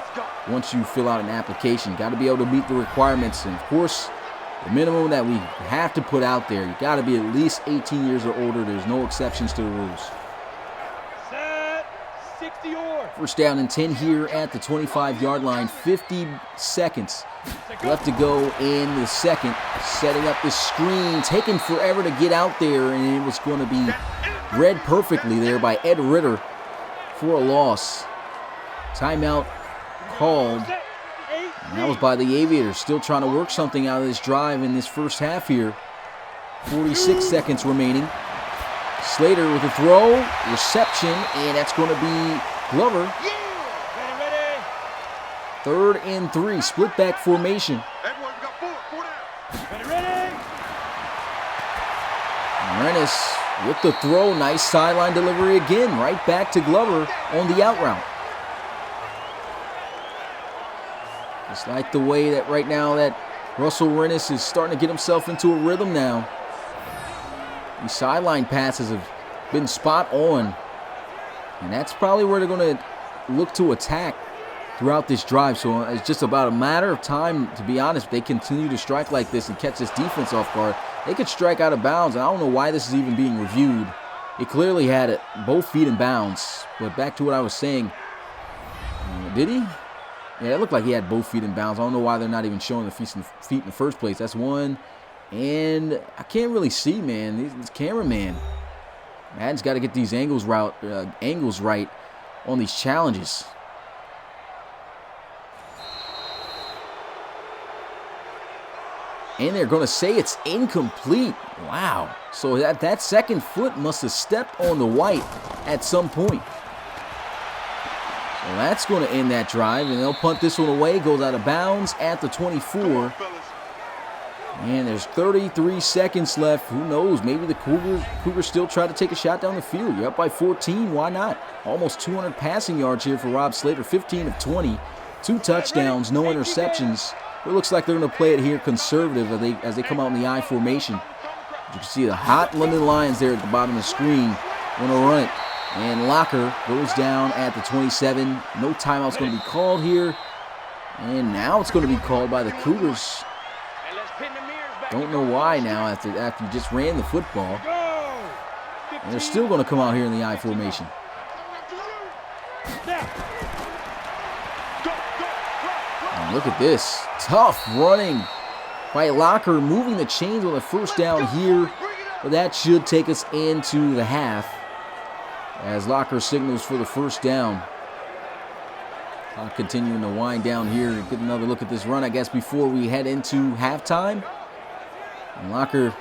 Once you fill out an application, got to be able to meet the requirements, and of course, the minimum that we have to put out there, you got to be at least 18 years or older. There's no exceptions to the rules. Set. 60-yard. First down and 10 here at the 25-yard line. 50 seconds left to go in the second. Setting up the screen, taking forever to get out there, and it was going to be read perfectly there by Ed Ritter for a loss. Timeout called, and that was by the Aviators. Still trying to work something out of this drive in this first half here. 46 seconds remaining. Slater with a throw, reception, and that's going to be Glover. Ready. 3rd and 3, split back formation. Everyone, we got four down. Ready. Rennes with the throw, nice sideline delivery again, right back to Glover on the out route. Just like the way that right now that Russell Rennes is starting to get himself into a rhythm now. These sideline passes have been spot on, and that's probably where they're going to look to attack throughout this drive. So it's just about a matter of time, to be honest. If they continue to strike like this and catch this defense off guard, they could strike out of bounds. And I don't know why this is even being reviewed. It clearly had both feet in bounds. But back to what I was saying. Did he? Yeah, it looked like he had both feet in bounds. I don't know why they're not even showing the feet in the first place. That's one. And I can't really see, man. This cameraman. Madden's got to get these angles right on these challenges. And they're going to say it's incomplete. Wow. So that second foot must have stepped on the white at some point. So that's going to end that drive, and they'll punt this one away. Goes out of bounds at the 24. And there's 33 seconds left. Who knows? Maybe the Cougars still try to take a shot down the field. You're up by 14. Why not? Almost 200 passing yards here for Rob Slater. 15 of 20. 2 touchdowns, no interceptions. It looks like they're going to play it here conservative as they come out in the I formation. You can see the hot London Lions there at the bottom of the screen. Going to run it. And Locker goes down at the 27. No timeout's going to be called here. And now it's going to be called by the Cougars. Don't know why now after you just ran the football. And they're still going to come out here in the I formation. And look at this. Tough running by Locker, moving the chains on the first down here. But that should take us into the half as Locker signals for the first down. Continuing to wind down here. Get another look at this run, I guess, before we head into halftime. And Locker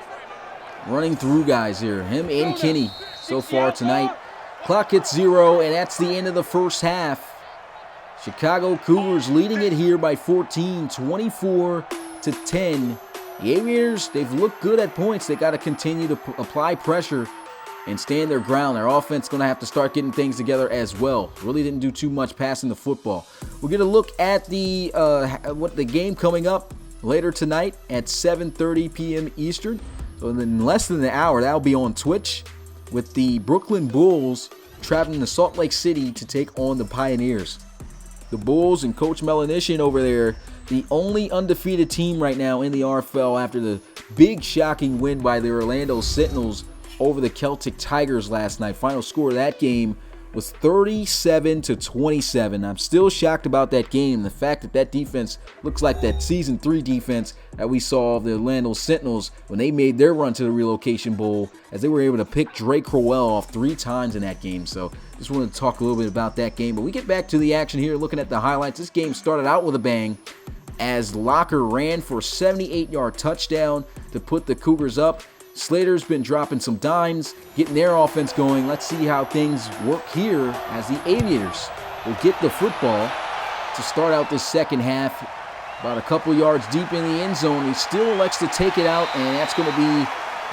running through guys here. Him and Kinney so far tonight. Clock hits 0, and that's the end of the first half. Chicago Cougars leading it here by 14, 24-10. The Aviators, they've looked good at points. They got to continue to apply pressure and stand their ground. Their offense going to have to start getting things together as well. Really didn't do too much passing the football. We'll get a look at the game coming up later tonight at 7:30 p.m. Eastern. So in less than an hour, that'll be on Twitch with the Brooklyn Bulls traveling to Salt Lake City to take on the Pioneers. The Bulls and Coach Melanishian over there, the only undefeated team right now in the RFL after the big shocking win by the Orlando Sentinels over the Celtic Tigers last night. Final score of that game was 37-27. I'm still shocked about that game. The fact that that defense looks like that Season 3 defense that we saw of the Orlando Sentinels when they made their run to the Relocation Bowl, as they were able to pick Drake Crowell off 3 times in that game. So just wanted to talk a little bit about that game. But we get back to the action here, looking at the highlights. This game started out with a bang as Locker ran for a 78-yard touchdown to put the Cougars up. Slater's been dropping some dimes, getting their offense going. Let's see how things work here as the Aviators will get the football to start out this second half. About a couple yards deep in the end zone. He still elects to take it out, and that's going to be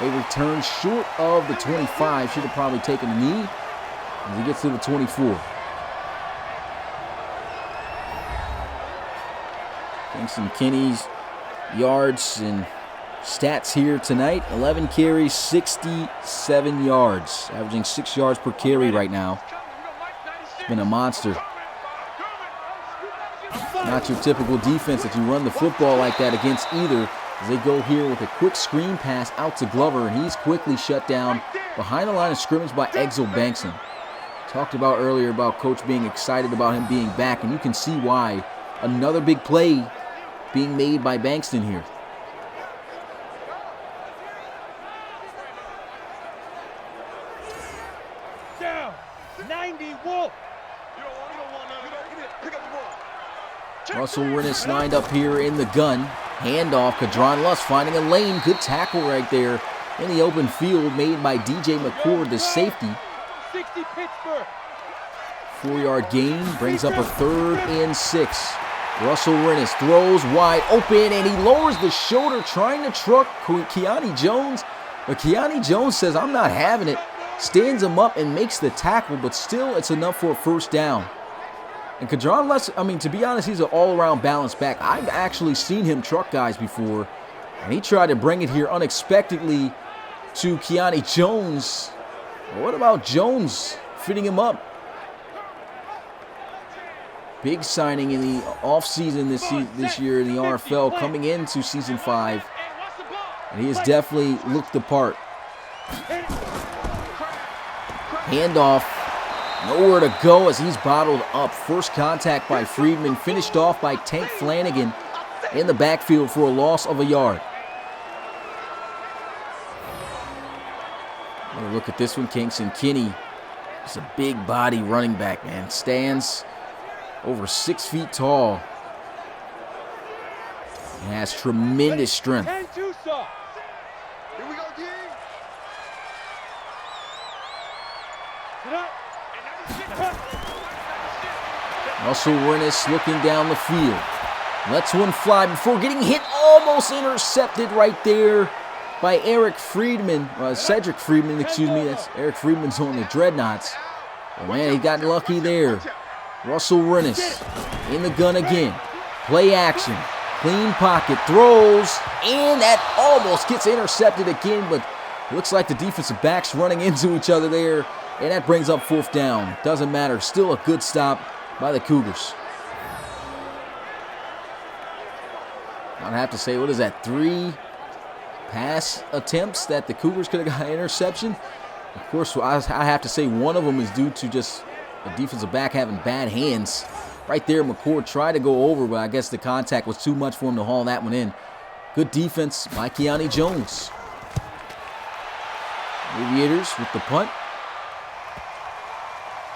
a return short of the 25. Should have probably taken a knee as he gets to the 24. Kingston Kinney's yards and stats here tonight: 11 carries, 67 yards, averaging 6 yards per carry right now. It's been a monster. Not your typical defense that you run the football like that against either, as they go here with a quick screen pass out to Glover, and he's quickly shut down behind the line of scrimmage by Exo Bankson. Talked about earlier about Coach being excited about him being back, and you can see why. Another big play being made by Bankston here. Down, 90 Wolf. Russell Rennis lined up here in the gun. Handoff, Kadron Lust finding a lane. Good tackle right there in the open field made by DJ McCord, the safety. 60 Pittsburgh. 4-yard gain brings up a 3rd and 6. Russell Rennis throws wide open, and he lowers the shoulder trying to truck Keani Jones. But Keani Jones says, "I'm not having it." Stands him up and makes the tackle, but still it's enough for a first down. And Kadron Lust, to be honest, he's an all-around balanced back. I've actually seen him truck guys before, and he tried to bring it here unexpectedly to Keani Jones. What about Jones fitting him up? Big signing in the offseason this year in the RFL, coming into Season 5. And he has definitely looked the part. Handoff. Nowhere to go as he's bottled up. First contact by Friedman, finished off by Tank Flanagan in the backfield for a loss of a yard. Look at this one, Kingston Kinney. He's a big body running back, man. Stands over 6 feet tall. And has tremendous strength. And two soft. Here we go, D. Get up. Russell Rennis looking down the field. Lets one fly before getting hit, almost intercepted right there by Cedric Friedman, excuse me. That's Eric Friedman's on the Dreadnoughts. Oh man, he got lucky there. Russell Rennis in the gun again. Play action. Clean pocket. Throws. And that almost gets intercepted again, but it looks like the defensive backs running into each other there. And that brings up 4th down. Doesn't matter. Still a good stop by the Cougars. I'd have to say, what is that? 3 pass attempts that the Cougars could have got an interception. Of course, I have to say one of them is due to just a defensive back having bad hands. Right there, McCord tried to go over, but I guess the contact was too much for him to haul that one in. Good defense by Keone Jones. Aviators with the punt.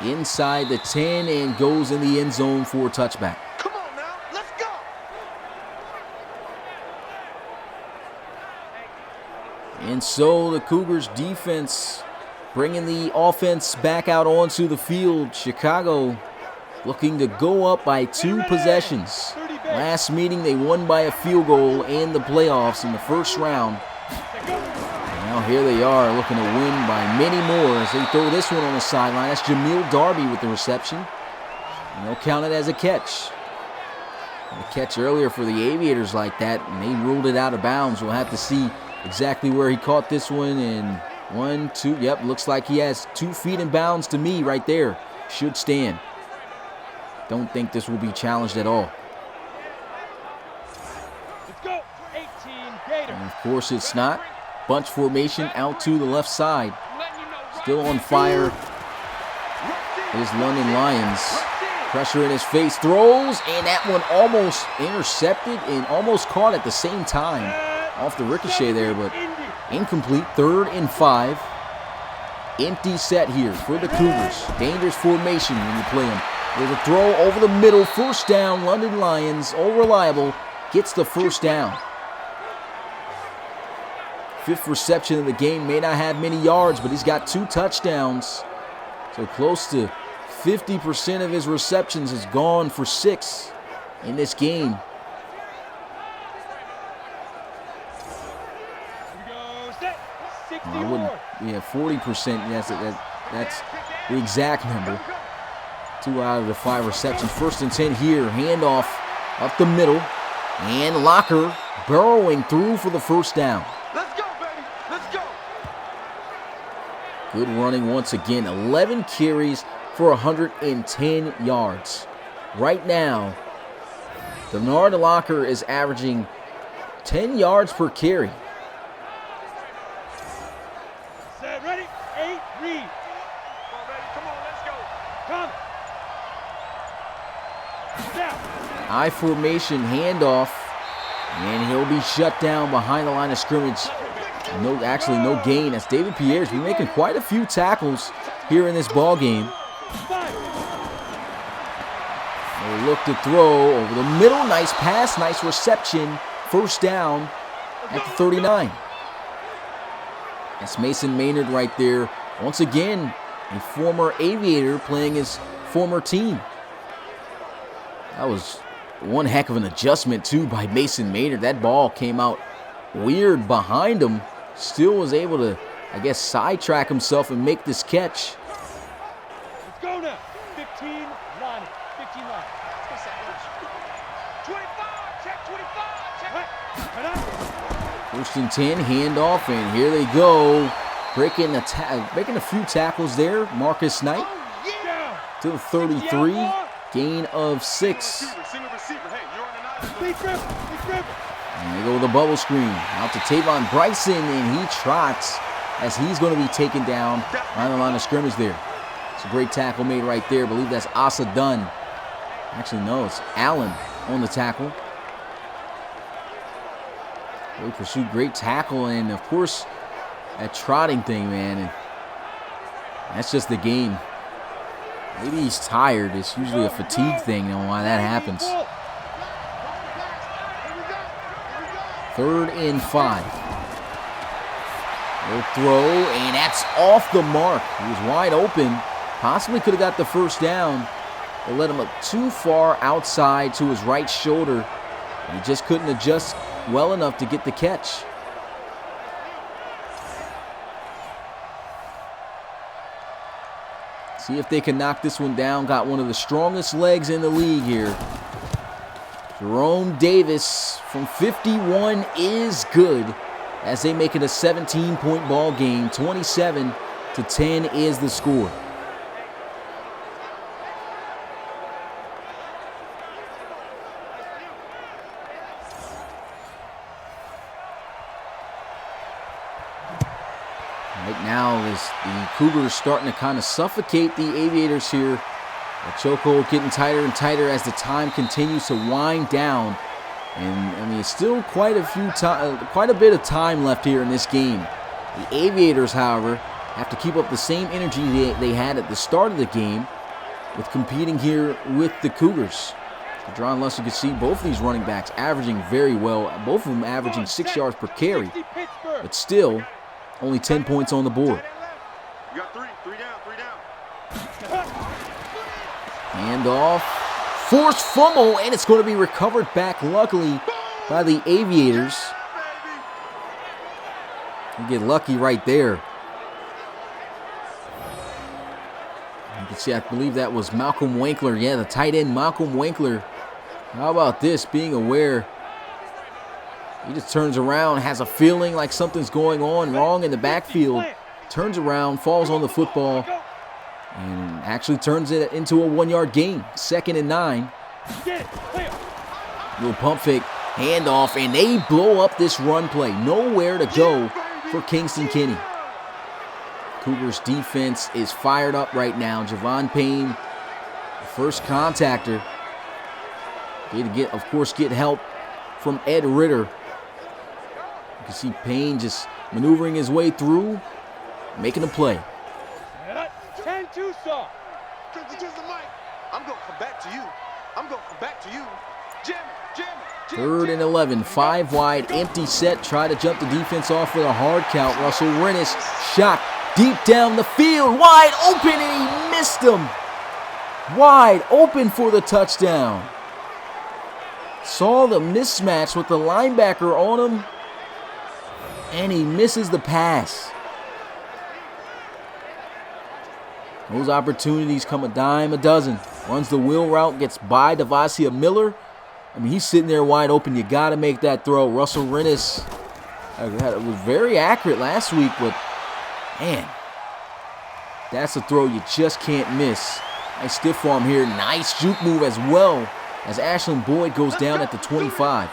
Inside the 10 and goes in the end zone for a touchback. Come on now, let's go. And so the Cougars defense bringing the offense back out onto the field. Chicago looking to go up by 2 possessions. Last meeting they won by a field goal in the playoffs in the first round. Now here they are looking to win by many more as they throw this one on the sideline. That's Jamil Darby with the reception. And they'll count it as a catch. A catch earlier for the Aviators like that, and they ruled it out of bounds. We'll have to see exactly where he caught this one. And 1, 2, yep, looks like he has 2 feet in bounds to me right there. Should stand. Don't think this will be challenged at all. Let's go. 18 Gators. And of course it's not. Bunch formation out to the left side. Still on fire is London Lions. Pressure in his face. Throws, and that one almost intercepted and almost caught at the same time. Off the ricochet there, but incomplete. 3rd and 5. Empty set here for the Cougars. Dangerous formation when you play them. There's a throw over the middle. 1st down. London Lions, all reliable, gets the 1st down. 5th reception of the game. May not have many yards, but he's got 2 touchdowns. So close to 50% of his receptions has gone for 6 in this game. I wouldn't, 40%. Yes, that's the exact number. 2 out of the 5 receptions. 1st and 10 here. Handoff up the middle. And Locker burrowing through for the 1st down. Let's go, baby. Let's go. Good running once again. 11 carries for 110 yards. Right now, Bernard Locker is averaging 10 yards per carry. Set, ready? 8, read. Come on, baby. Come on, let's go. Come. Down. I formation handoff, and he'll be shut down behind the line of scrimmage. No gain. That's David Pierre's been making quite a few tackles here in this ball game. They look to throw over the middle. Nice pass, nice reception. 1st down at the 39. That's Mason Maynard right there. Once again, a former Aviator playing his former team. That was one heck of an adjustment, too, by Mason Maynard. That ball came out weird behind him. Still was able to, I guess, sidetrack himself and make this catch. Let's go now. 15 line. 15 line. 25, check 25, check. Right. Right on. 1st and 10, handoff, and here they go. Breaking a few tackles there. Marcus Knight Down. to the 33. Gain of 6. Single receiver. Hey, you're on an island. Big dribble. Big dribble. And they go with the bubble screen. Out to Tavon Bryson, and he trots as he's going to be taken down on the line of scrimmage there. It's a great tackle made right there. I believe that's Asa Dunn. Actually, no, it's Allen on the tackle. Really pursued, great tackle, and of course, that trotting thing, man. And that's just the game. Maybe he's tired. It's usually a fatigue thing on why that happens. 3rd and 5. They'll throw, and that's off the mark. He was wide open. Possibly could have got the 1st down. They let him up too far outside to his right shoulder. He just couldn't adjust well enough to get the catch. See if they can knock this one down. Got one of the strongest legs in the league here. Jerome Davis from 51 is good as they make it a 17-point ball game. 27-10 is the score. Right now, the Cougars starting to kind of suffocate the Aviators here. The chokehold getting tighter and tighter as the time continues to wind down. And I mean, still quite a bit of time left here in this game. The Aviators, however, have to keep up the same energy they had at the start of the game with competing here with the Cougars. John Lust, you can see both of these running backs averaging very well. Both of them averaging 6 yards per carry, but still only 10 points on the board. You got three down. Hand off, forced fumble, and it's going to be recovered back, luckily, by the Aviators. You get lucky right there. You can see, I believe that was Malcolm Winkler. Yeah, the tight end, Malcolm Winkler. How about this, being aware? He just turns around, has a feeling like something's going on wrong in the backfield. Turns around, falls on the football, and actually turns it into a 1-yard gain. 2nd and 9. Little pump fake, handoff, and they blow up this run play. Nowhere to go for Kingston Kinney. Cougars defense is fired up right now. Javon Payne, the first contactor. Of course, get help from Ed Ritter. You can see Payne just maneuvering his way through, making a play. 10-2 saw. I'm going to come back to you. I'm going to come back to you. Jam it. 3rd and 11, 5 wide, empty set. Try to jump the defense off with a hard count. Russell Rennis shot deep down the field, wide open, and he missed him. Wide open for the touchdown. Saw the mismatch with the linebacker on him, and he misses the pass. Those opportunities come a dime a dozen. Runs the wheel route, gets by Devasia Miller. I mean, he's sitting there wide open. You got to make that throw. Russell Rennis was very accurate last week, but man, that's a throw you just can't miss. Nice stiff arm here. Nice juke move as well as Ashlyn Boyd goes down at the 25.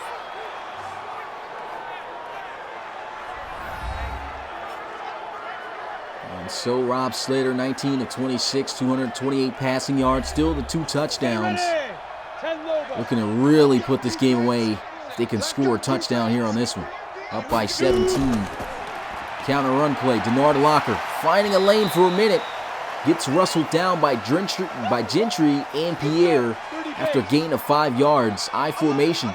And so Rob Slater, 19 of 26, 228 passing yards, still the 2 touchdowns. Looking to really put this game away if they can score a touchdown here on this one. Up by 17. Counter run play. Denard Locker finding a lane for a minute. Gets rustled down by Gentry and Pierre after a gain of 5 yards. I formation.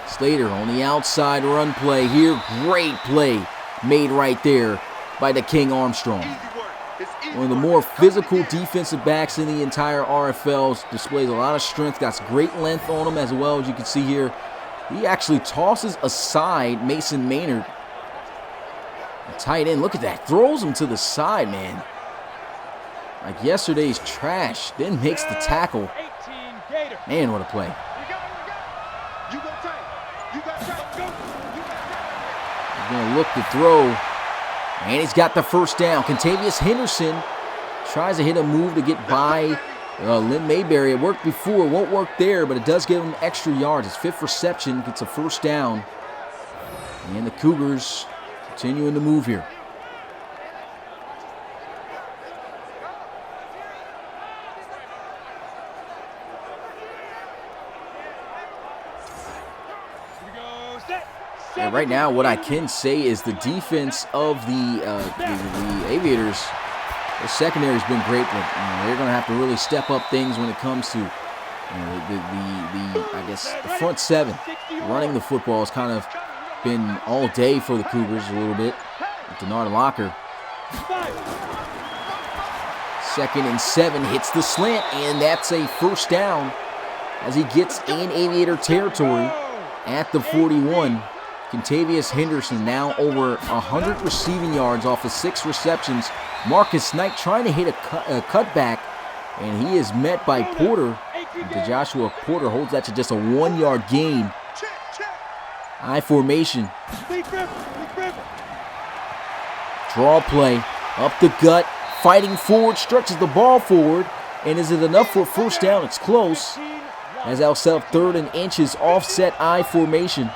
Slater on the outside run play here. Great play made right there by the King Armstrong. One of the more physical defensive backs in the entire RFL. Displays a lot of strength. Got great length on him as well, as you can see here. He actually tosses aside Mason Maynard. A tight end, look at that. Throws him to the side, man. Like yesterday's trash. Then makes the tackle. Man, what a play. He's going to look to throw. And he's got the first down. Contavious Henderson tries to hit a move to get by Lynn Mayberry. It worked before. It won't work there, but it does give him extra yards. His 5th reception gets a first down. And the Cougars continuing to move here. And right now, what I can say is the defense of the Aviators, their secondary has been great, but they're going to have to really step up things when it comes to I guess the front 7. Running the football has kind of been all day for the Cougars a little bit. Denard Locker 2nd and 7, hits the slant, and that's a first down as he gets in Aviator territory at the 41. Contavious Henderson now over 100 receiving yards off of 6 receptions. Marcus Knight trying to hit a cutback, and he is met by Porter. Joshua Porter holds that to just a 1-yard gain. I formation. Draw play, up the gut, fighting forward, stretches the ball forward, and is it enough for a first down? It's close, as they'll set up 3rd and inches, offset I formation.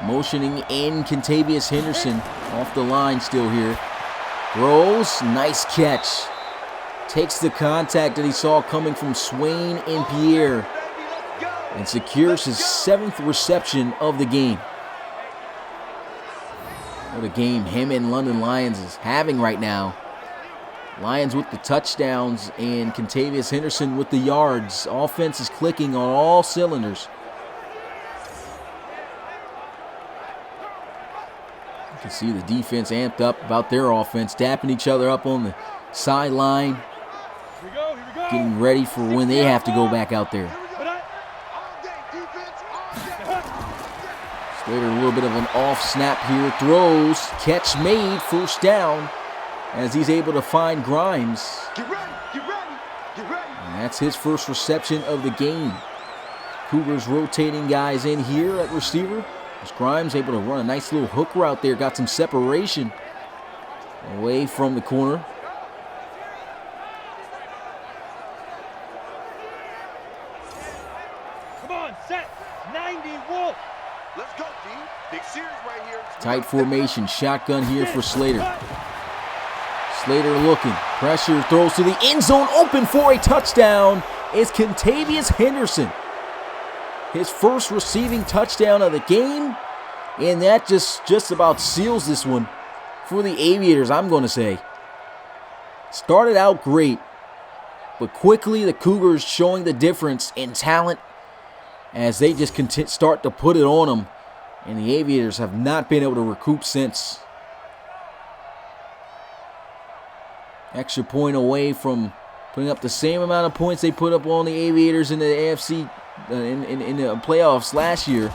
Motioning in Contavious Henderson, off the line still here. Throws, nice catch. Takes the contact that he saw coming from Swain and Pierre, and secures his 7th reception of the game. What a game him and London Lions is having right now. Lions with the touchdowns and Contavious Henderson with the yards. Offense is clicking on all cylinders. You can see the defense amped up about their offense, dapping each other up on the sideline, getting ready for when they have to go back out there. Slater a little bit of an off snap here, throws, catch made, first down, as he's able to find Grimes. And that's his first reception of the game. Cougars rotating guys in here at receiver. As Grimes able to run a nice little hook route there, got some separation away from the corner. Come on, set 90 Wolf. Let's go, D. Big series right here. Tight formation, shotgun here for Slater. Slater looking, pressure, throws to the end zone, open for a touchdown. It's Contavious Henderson. His first receiving touchdown of the game, and that just about seals this one for the Aviators, I'm going to say. Started out great, but quickly the Cougars showing the difference in talent as they just start to put it on them, and the Aviators have not been able to recoup since. Extra point away from putting up the same amount of points they put up on the Aviators in the AFC in the playoffs last year.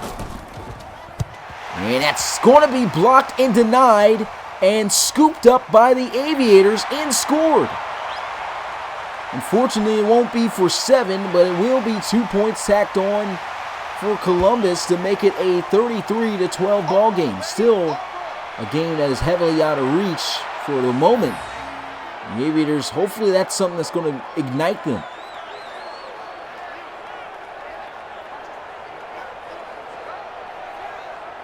And that's going to be blocked and denied and scooped up by the Aviators and scored. Unfortunately, it won't be for 7, but it will be 2 points tacked on for Columbus to make it a 33-12 ball game. Still a game that is heavily out of reach for the moment. The Aviators, hopefully that's something that's going to ignite them.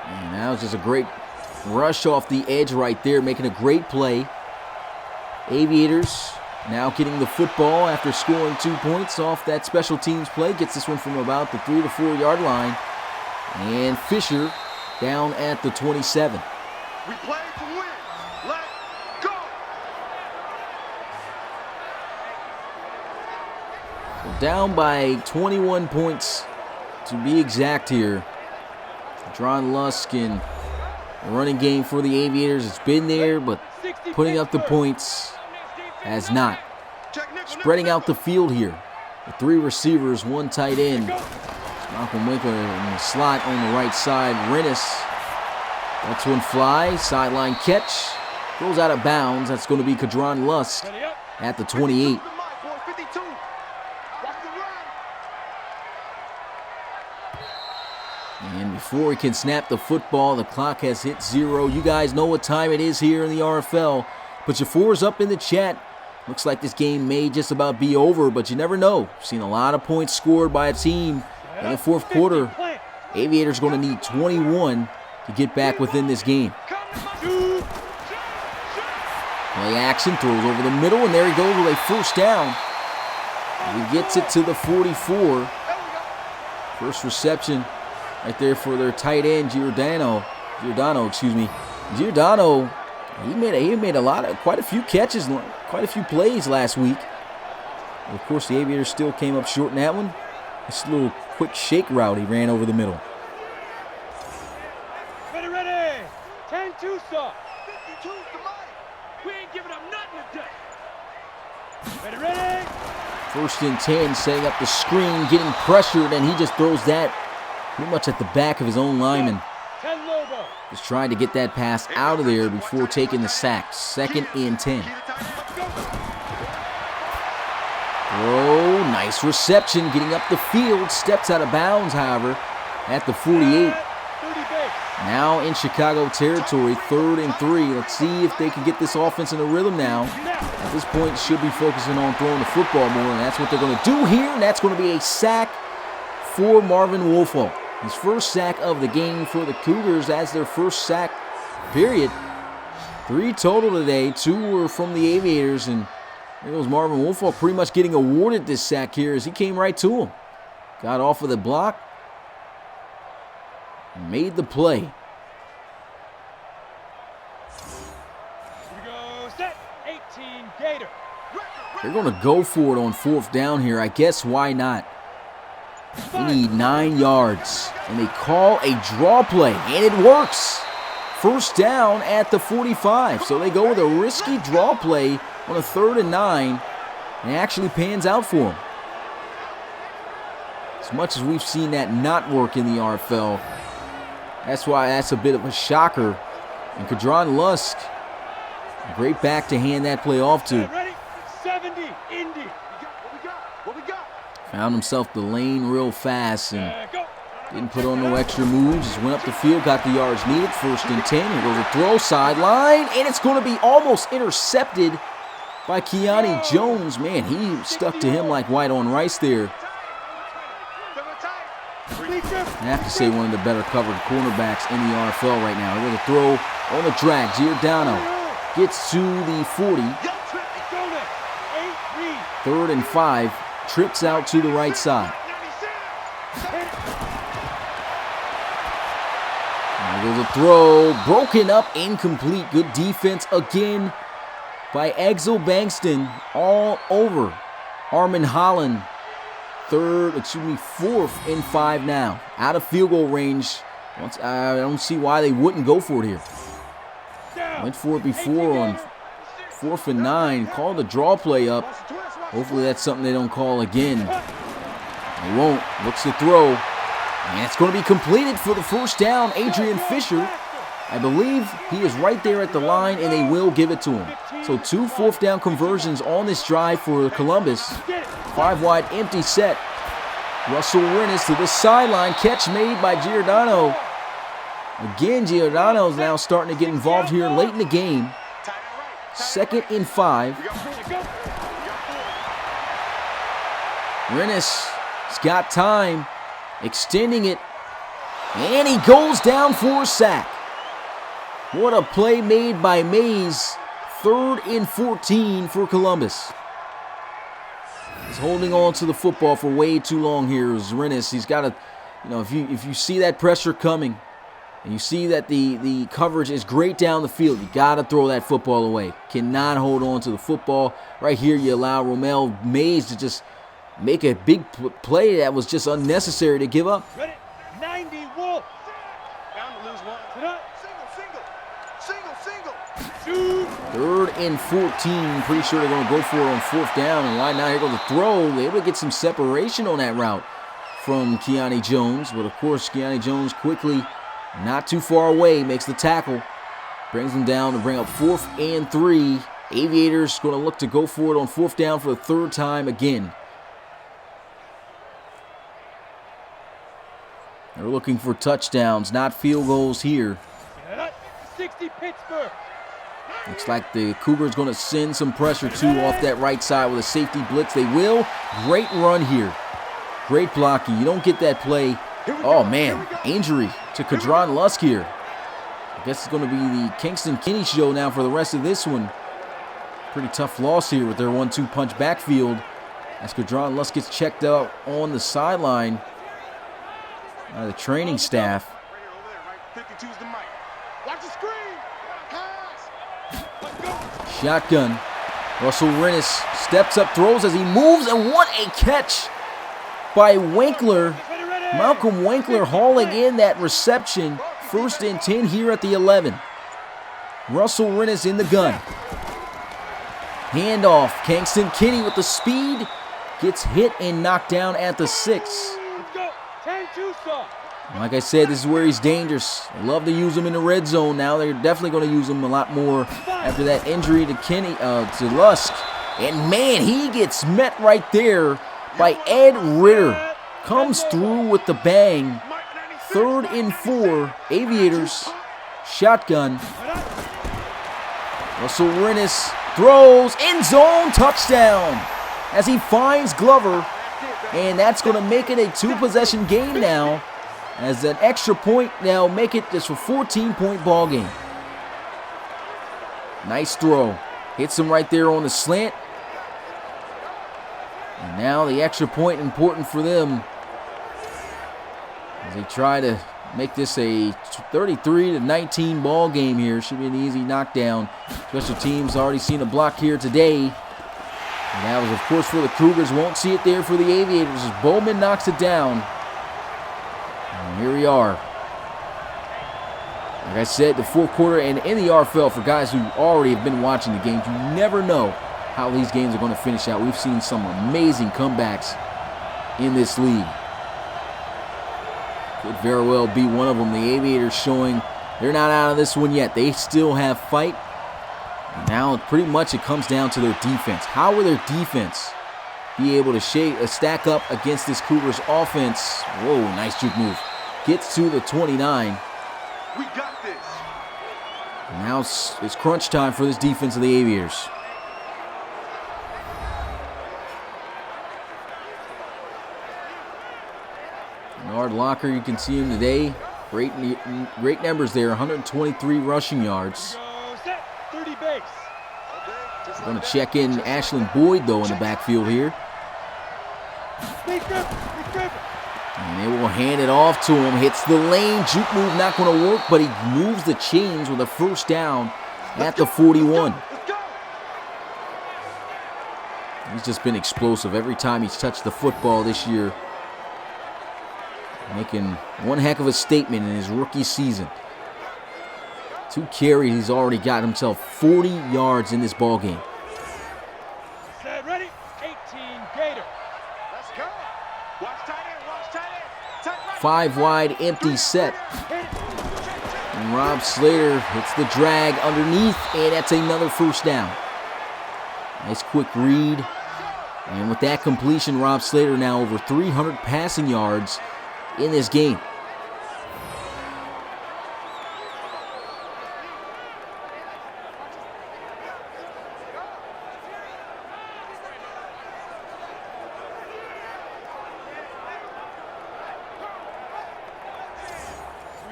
And that was just a great rush off the edge right there, making a great play. Aviators now getting the football after scoring 2 points off that special teams play. Gets this one from about the 3 to 4 yard line. And Fisher down at the 27. We play to win. Let's go. Well, down by 21 points to be exact here. John Lusk in the running game for the Aviators. It's been there, but putting up the points has not. Spreading out the field here. The 3 receivers, 1 tight end. Malcolm Winkler in the slot on the right side. Rennis. That's one fly. Sideline catch. Goes out of bounds. That's going to be Kadron Lusk at the 28. And before he can snap the football, the clock has hit 0. You guys know what time it is here in the RFL. Put your 4s up in the chat. Looks like this game may just about be over, but you never know. Seen a lot of points scored by a team in the 4th quarter. Aviators going to need 21 to get back within this game. Play action, throws over the middle, and there he goes with a first down. He gets it to the 44. First reception right there for their tight end, Giordano, Giordano, he made quite a few catches, quite a few plays last week. And of course, the Aviators still came up short in that one. This little quick shake route he ran over the middle. Ready. 10-2, sir. 52. First and 10, setting up the screen, getting pressured, and he just throws that pretty much at the back of his own lineman. Just trying to get that pass out of there before taking the sack. Second and 10. Oh, nice reception, getting up the field. Steps out of bounds, however, at the 48. Now in Chicago territory, 3rd and 3. Let's see if they can get this offense in a rhythm now. At this point, should be focusing on throwing the football more, and that's what they're going to do here, and that's going to be a sack for Marvin Woolfolk. His first sack of the game for the Cougars. That's their first sack, period. 3 total today. 2 were from the Aviators, and there goes Marvin Woolfolk pretty much getting awarded this sack here as he came right to him. Got off of the block and made the play. Here we go, set, 18, Gator. They're going to go for it on 4th down here. I guess why not? They need 9 yards, and they call a draw play, and it works. First down at the 45, so they go with a risky draw play on a 3rd and 9, and it actually pans out for them. As much as we've seen that not work in the RFL, that's why that's a bit of a shocker. And Kadron Lusk, a great back to hand that play off to. Ready? 70, Indy. What we got? Found himself the lane real fast and didn't put on no extra moves. Just went up the field, got the yards needed. 1st and 10. Here goes a throw, sideline, and it's going to be almost intercepted by Keani Jones. Man, he stuck to him like white on rice there. I have to say one of the better covered cornerbacks in the RFL right now. Here goes a throw on the drag. Giordano gets to the 40. 3rd and 5. Trips out to the right side. There goes a throw. Broken up, incomplete. Good defense again by Exel Bankston all over Armin Holland. 4th and 5 now. Out of field goal range. I don't see why they wouldn't go for it here. Went for it before on 4th and 9. Called the draw play up. Hopefully that's something they don't call again. They won't. Looks to throw. And it's going to be completed for the first down. Adrian Fisher, I believe he is right there at the line, and they will give it to him. So 2 4th down conversions on this drive for Columbus. 5 wide empty set. Russell Rennes to the sideline. Catch made by Giordano. Again, Giordano is now starting to get involved here late in the game. 2nd and 5. Rennes has got time. Extending it. And he goes down for a sack. What a play made by Mays. 3rd and 14 for Columbus. He's holding on to the football for way too long here. Rennes, he's got to, if you see that pressure coming, and you see that the coverage is great down the field, you got to throw that football away. Cannot hold on to the football. Right here, you allow Romel Mays to just make a big play that was just unnecessary to give up. Ready? 90, Wolf. Bound to lose one. Single. 3rd and 14. Pretty sure they're going to go for it on 4th down. And right now, here goes the throw. They able to get some separation on that route from Keani Jones. But, of course, Keani Jones quickly, not too far away, makes the tackle. Brings them down to bring up 4th and 3. Aviators going to look to go for it on 4th down for the 3rd time again. They're looking for touchdowns, not field goals here. 60, Pittsburgh. Looks like the Cougars going to send some pressure too off that right side with a safety blitz. They will. Great run here. Great blocking. You don't get that play. Oh, man. Injury to Kadron Lusk here. I guess it's going to be the Kingston Kinney show now for the rest of this one. Pretty tough loss here with their 1-2 punch backfield. As Kadron Lusk gets checked out on the sideline by the training staff. Shotgun. Russell Rennes steps up, throws as he moves, and what a catch by Winkler. Malcolm Winkler hauling in that reception. 1st and 10 here at the 11. Russell Rennes in the gun. Handoff. Kingston Kinney with the speed. gets hit and knocked down at the 6. Let's go. 10-2 stop. Like I said, this is where he's dangerous. They love to use him in the red zone. Now they're definitely going to use him a lot more after that injury to Lusk. And man, he gets met right there by Ed Ritter. Comes through with the bang. 3rd and 4. Aviators. Shotgun. Russell Rennis throws. End zone touchdown. As he finds Glover. And that's going to make it a 2-possession game now. As an extra point now make it just a 14-point ball game. Nice throw. Hits him right there on the slant. And now the extra point important for them as they try to make this a 33-19 ball game here. Should be an easy knockdown. Special teams already seen a block here today. And that was, of course, for the Cougars. Won't see it there for the Aviators as Bowman knocks it down. And here we are. Like I said, the fourth quarter and in the RFL, for guys who already have been watching the games, you never know how these games are going to finish out. We've seen some amazing comebacks in this league. Could very well be one of them. The Aviators showing they're not out of this one yet. They still have fight. And now pretty much it comes down to their defense. How will their defense be able to stack up against this Cougars offense? Whoa, nice juke move. Gets to the 29. We got this. And now it's crunch time for this defense of the Aviators. Bernard Locker, you can see him today. Great numbers there, 123 rushing yards. Set. 30 base. Going to check in Ashland Boyd, though, in the backfield here. And they will hand it off to him. Hits the lane. Juke move not going to work, but he moves the chains with a first down at the 41. He's just been explosive every time he's touched the football this year. Making one heck of a statement in his rookie season. 2 carries, he's already got himself 40 yards in this ball game. Set, ready. 18 Gator. Let's go. Watch tight end. Watch tight end. Tight right. 5 wide, empty set. And Rob Slater hits the drag underneath, and that's another first down. Nice quick read. And with that completion, Rob Slater now over 300 passing yards in this game.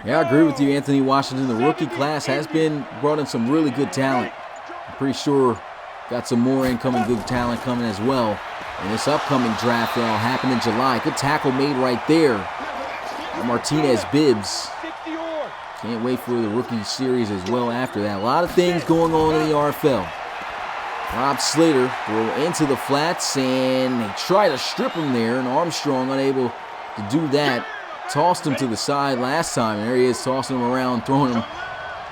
Yeah, I agree with you, Anthony Washington. The rookie class has brought in some really good talent. I'm pretty sure got some more incoming good talent coming as well in this upcoming draft that'll happen in July. Good tackle made right there by Martinez Bibbs. Can't wait for the rookie series as well after that. A lot of things going on in the RFL. Rob Slater throw into the flats, and they try to strip him there, and Armstrong unable to do that. Tossed him to the side last time, and there he is tossing him around, throwing him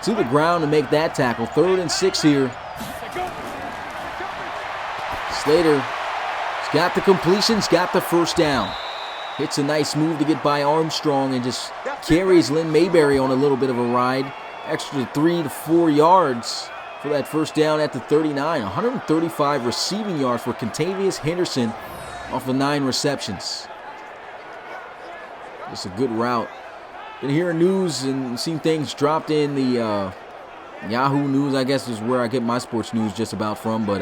to the ground to make that tackle. 3rd and 6 here. Slater's got the completions, got the first down. Hits a nice move to get by Armstrong and just carries Lynn Mayberry on a little bit of a ride. Extra 3 to 4 yards for that first down at the 39. 135 receiving yards for Contavious Henderson off of 9 receptions. Just a good route. Been hearing news and seen things dropped in the Yahoo News, I guess is where I get my sports news just about from. But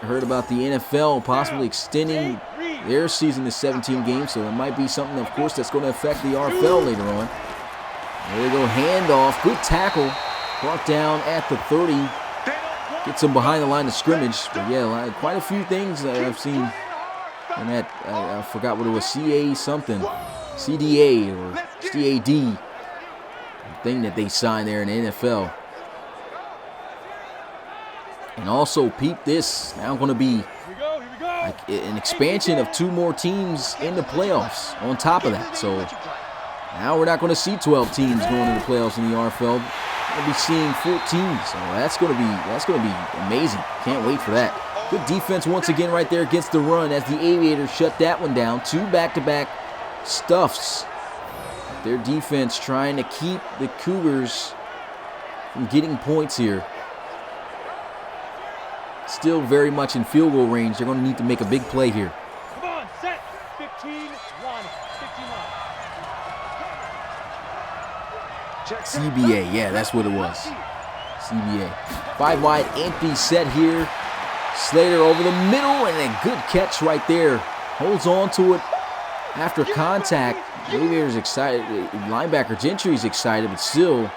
heard about the NFL possibly extending their season to 17 games. So it might be something, of course, that's going to affect the RFL later on. There they go, handoff. Good tackle. Brought down at the 30. Gets him behind the line of scrimmage. But yeah, quite a few things that I've seen. And that, I forgot what it was, CA something. CDA or CAD thing that they signed there in the NFL. And also, peep this, now going to be like an expansion of 2 more teams in the playoffs on top of that. So now we're not going to see 12 teams going to the playoffs in the RFL. We're going to be seeing 14. So that's going to be amazing. Can't wait for that. Good defense once again right there against the run as the Aviators shut that one down. 2 back-to-back stuffs. Their defense trying to keep the Cougars from getting points here. Still very much in field goal range. They're going to need to make a big play here. Come on, set. 15-1. 15-1. CBA, yeah, that's what it was. CBA. 5 wide, empty set here. Slater over the middle, and a good catch right there. Holds on to it after contact. Aviators excited. Linebacker Gentry's excited, but still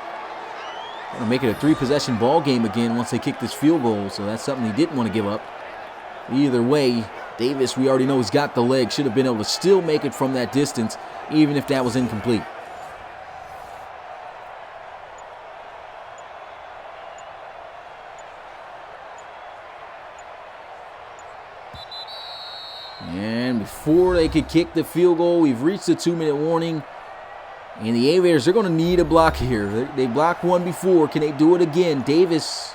going to make it a 3-possession ball game again once they kick this field goal. So that's something he didn't want to give up. Either way, Davis, we already know he's got the leg. Should have been able to still make it from that distance, even if that was incomplete. And before they could kick the field goal, we've reached the 2-minute warning. And the Aviators, they're going to need a block here. They blocked one before. Can they do it again? Davis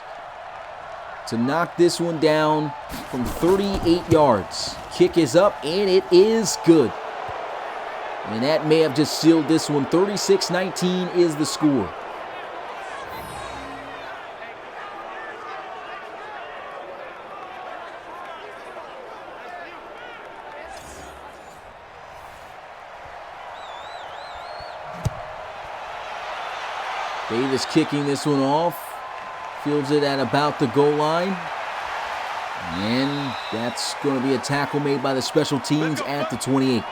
to knock this one down from 38 yards. Kick is up, and it is good. And that may have just sealed this one. 36-19 is the score. Davis kicking this one off. Fields it at about the goal line. And that's going to be a tackle made by the special teams at the 28.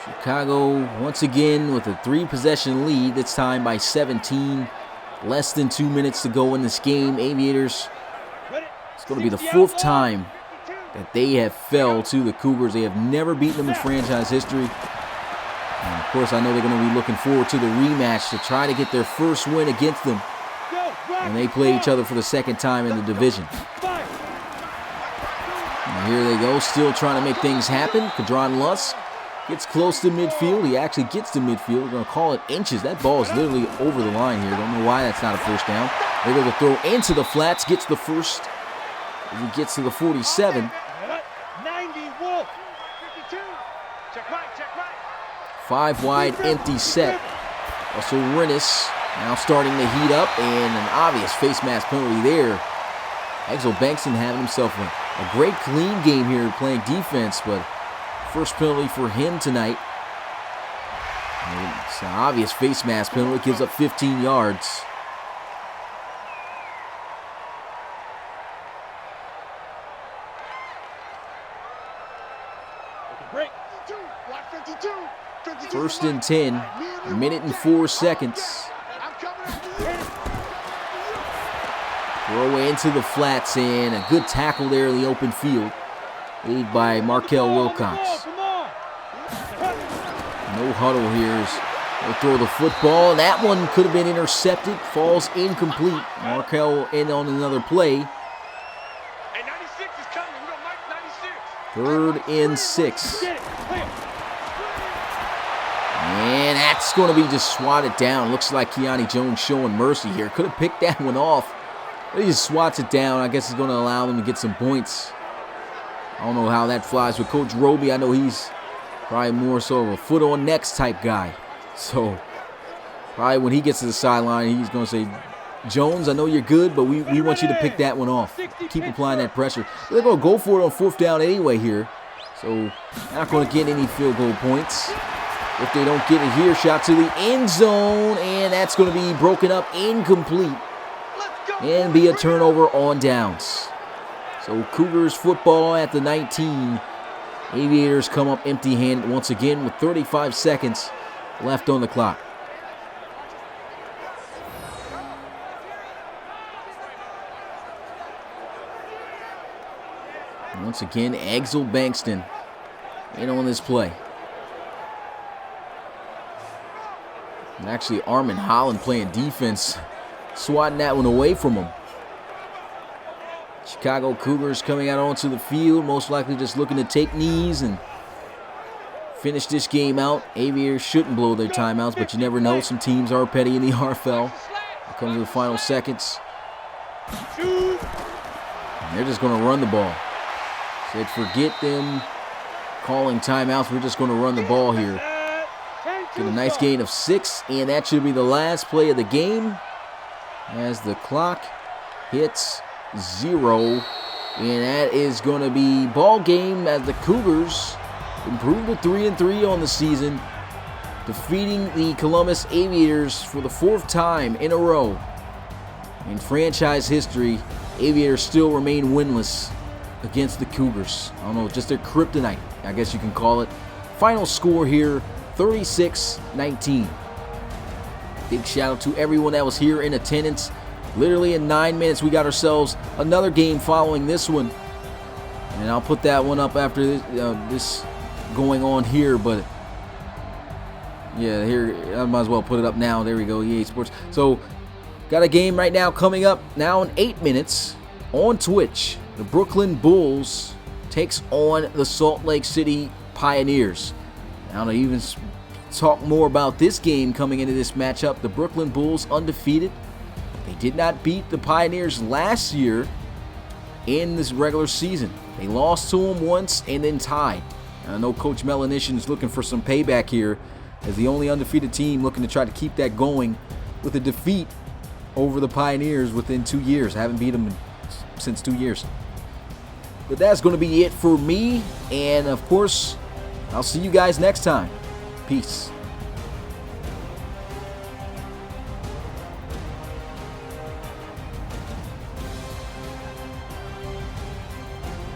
Chicago once again with a 3-possession lead, this time by 17. Less than 2 minutes to go in this game. Aviators, it's going to be the 4th time that they have fell to the Cougars. They have never beaten them in franchise history. And of course, I know they're going to be looking forward to the rematch to try to get their first win against them. And they play each other for the 2nd time in the division. And here they go, still trying to make things happen. Kadron Lusk gets close to midfield. He actually gets to midfield. We're going to call it inches. That ball is literally over the line here. Don't know why that's not a first down. They're going to throw into the flats. Gets the first. As he gets to the 47. 90 Wolf. 52. Check right. 5 wide, empty set. Also Rennis now starting to heat up, and an obvious face mask penalty there. Exo Bankston having himself a great clean game here playing defense, but first penalty for him tonight. And it's an obvious face mask penalty, gives up 15 yards. First and 10, a minute and 4 seconds. Throw into the flats, and a good tackle there in the open field, made by Markel Wilcox. No huddle here. They'll throw the football, and that one could have been intercepted. Falls incomplete. Markel in on another play. Hey, 96 is coming. We got Mike 96. 3rd and 6. And that's going to be just swatted down. Looks like Keani Jones showing mercy here. Could have picked that one off. But he just swats it down. I guess it's going to allow them to get some points. I don't know how that flies with Coach Roby. I know he's probably more so of a foot on necks type guy. So probably when he gets to the sideline, he's going to say, Jones, I know you're good, but we want you to pick that one off. Keep applying that pressure. They're going to go for it on 4th down anyway here. So not going to get any field goal points. If they don't get it here, shot to the end zone, and that's going to be broken up, incomplete, and be a turnover on downs. So Cougars football at the 19. Aviators come up empty-handed once again with 35 seconds left on the clock. Once again, Exel Bankston in on this play. And actually, Armin Holland playing defense, swatting that one away from him. Chicago Cougars coming out onto the field, most likely just looking to take knees and finish this game out. Aviators shouldn't blow their timeouts, but you never know. Some teams are petty in the RFL. Here comes the final seconds. And they're just going to run the ball. Said forget them calling timeouts. We're just going to run the ball here. Get a nice gain of 6, and that should be the last play of the game as the clock hits 0. And that is going to be ball game as the Cougars improve to 3-3 on the season, defeating the Columbus Aviators for the 4th time in a row. In franchise history, Aviators still remain winless against the Cougars. I don't know, just their kryptonite, I guess you can call it. Final score here, 36-19. Big shout out to everyone that was here in attendance. Literally in 9 minutes, we got ourselves another game following this one. And I'll put that one up after this going on here, but yeah, here I might as well put it up now. There we go, EA Sports. So got a game right now coming up now in 8 minutes on Twitch. The Brooklyn Bulls takes on the Salt Lake City Pioneers. Now to even talk more about this game coming into this matchup, the Brooklyn Bulls undefeated. They did not beat the Pioneers last year in this regular season. They lost to them once and then tied. I know Coach Melanishin is looking for some payback here as the only undefeated team looking to try to keep that going with a defeat over the Pioneers within 2 years. I haven't beat them since 2 years. But that's going to be it for me. And, of course, I'll see you guys next time. Peace.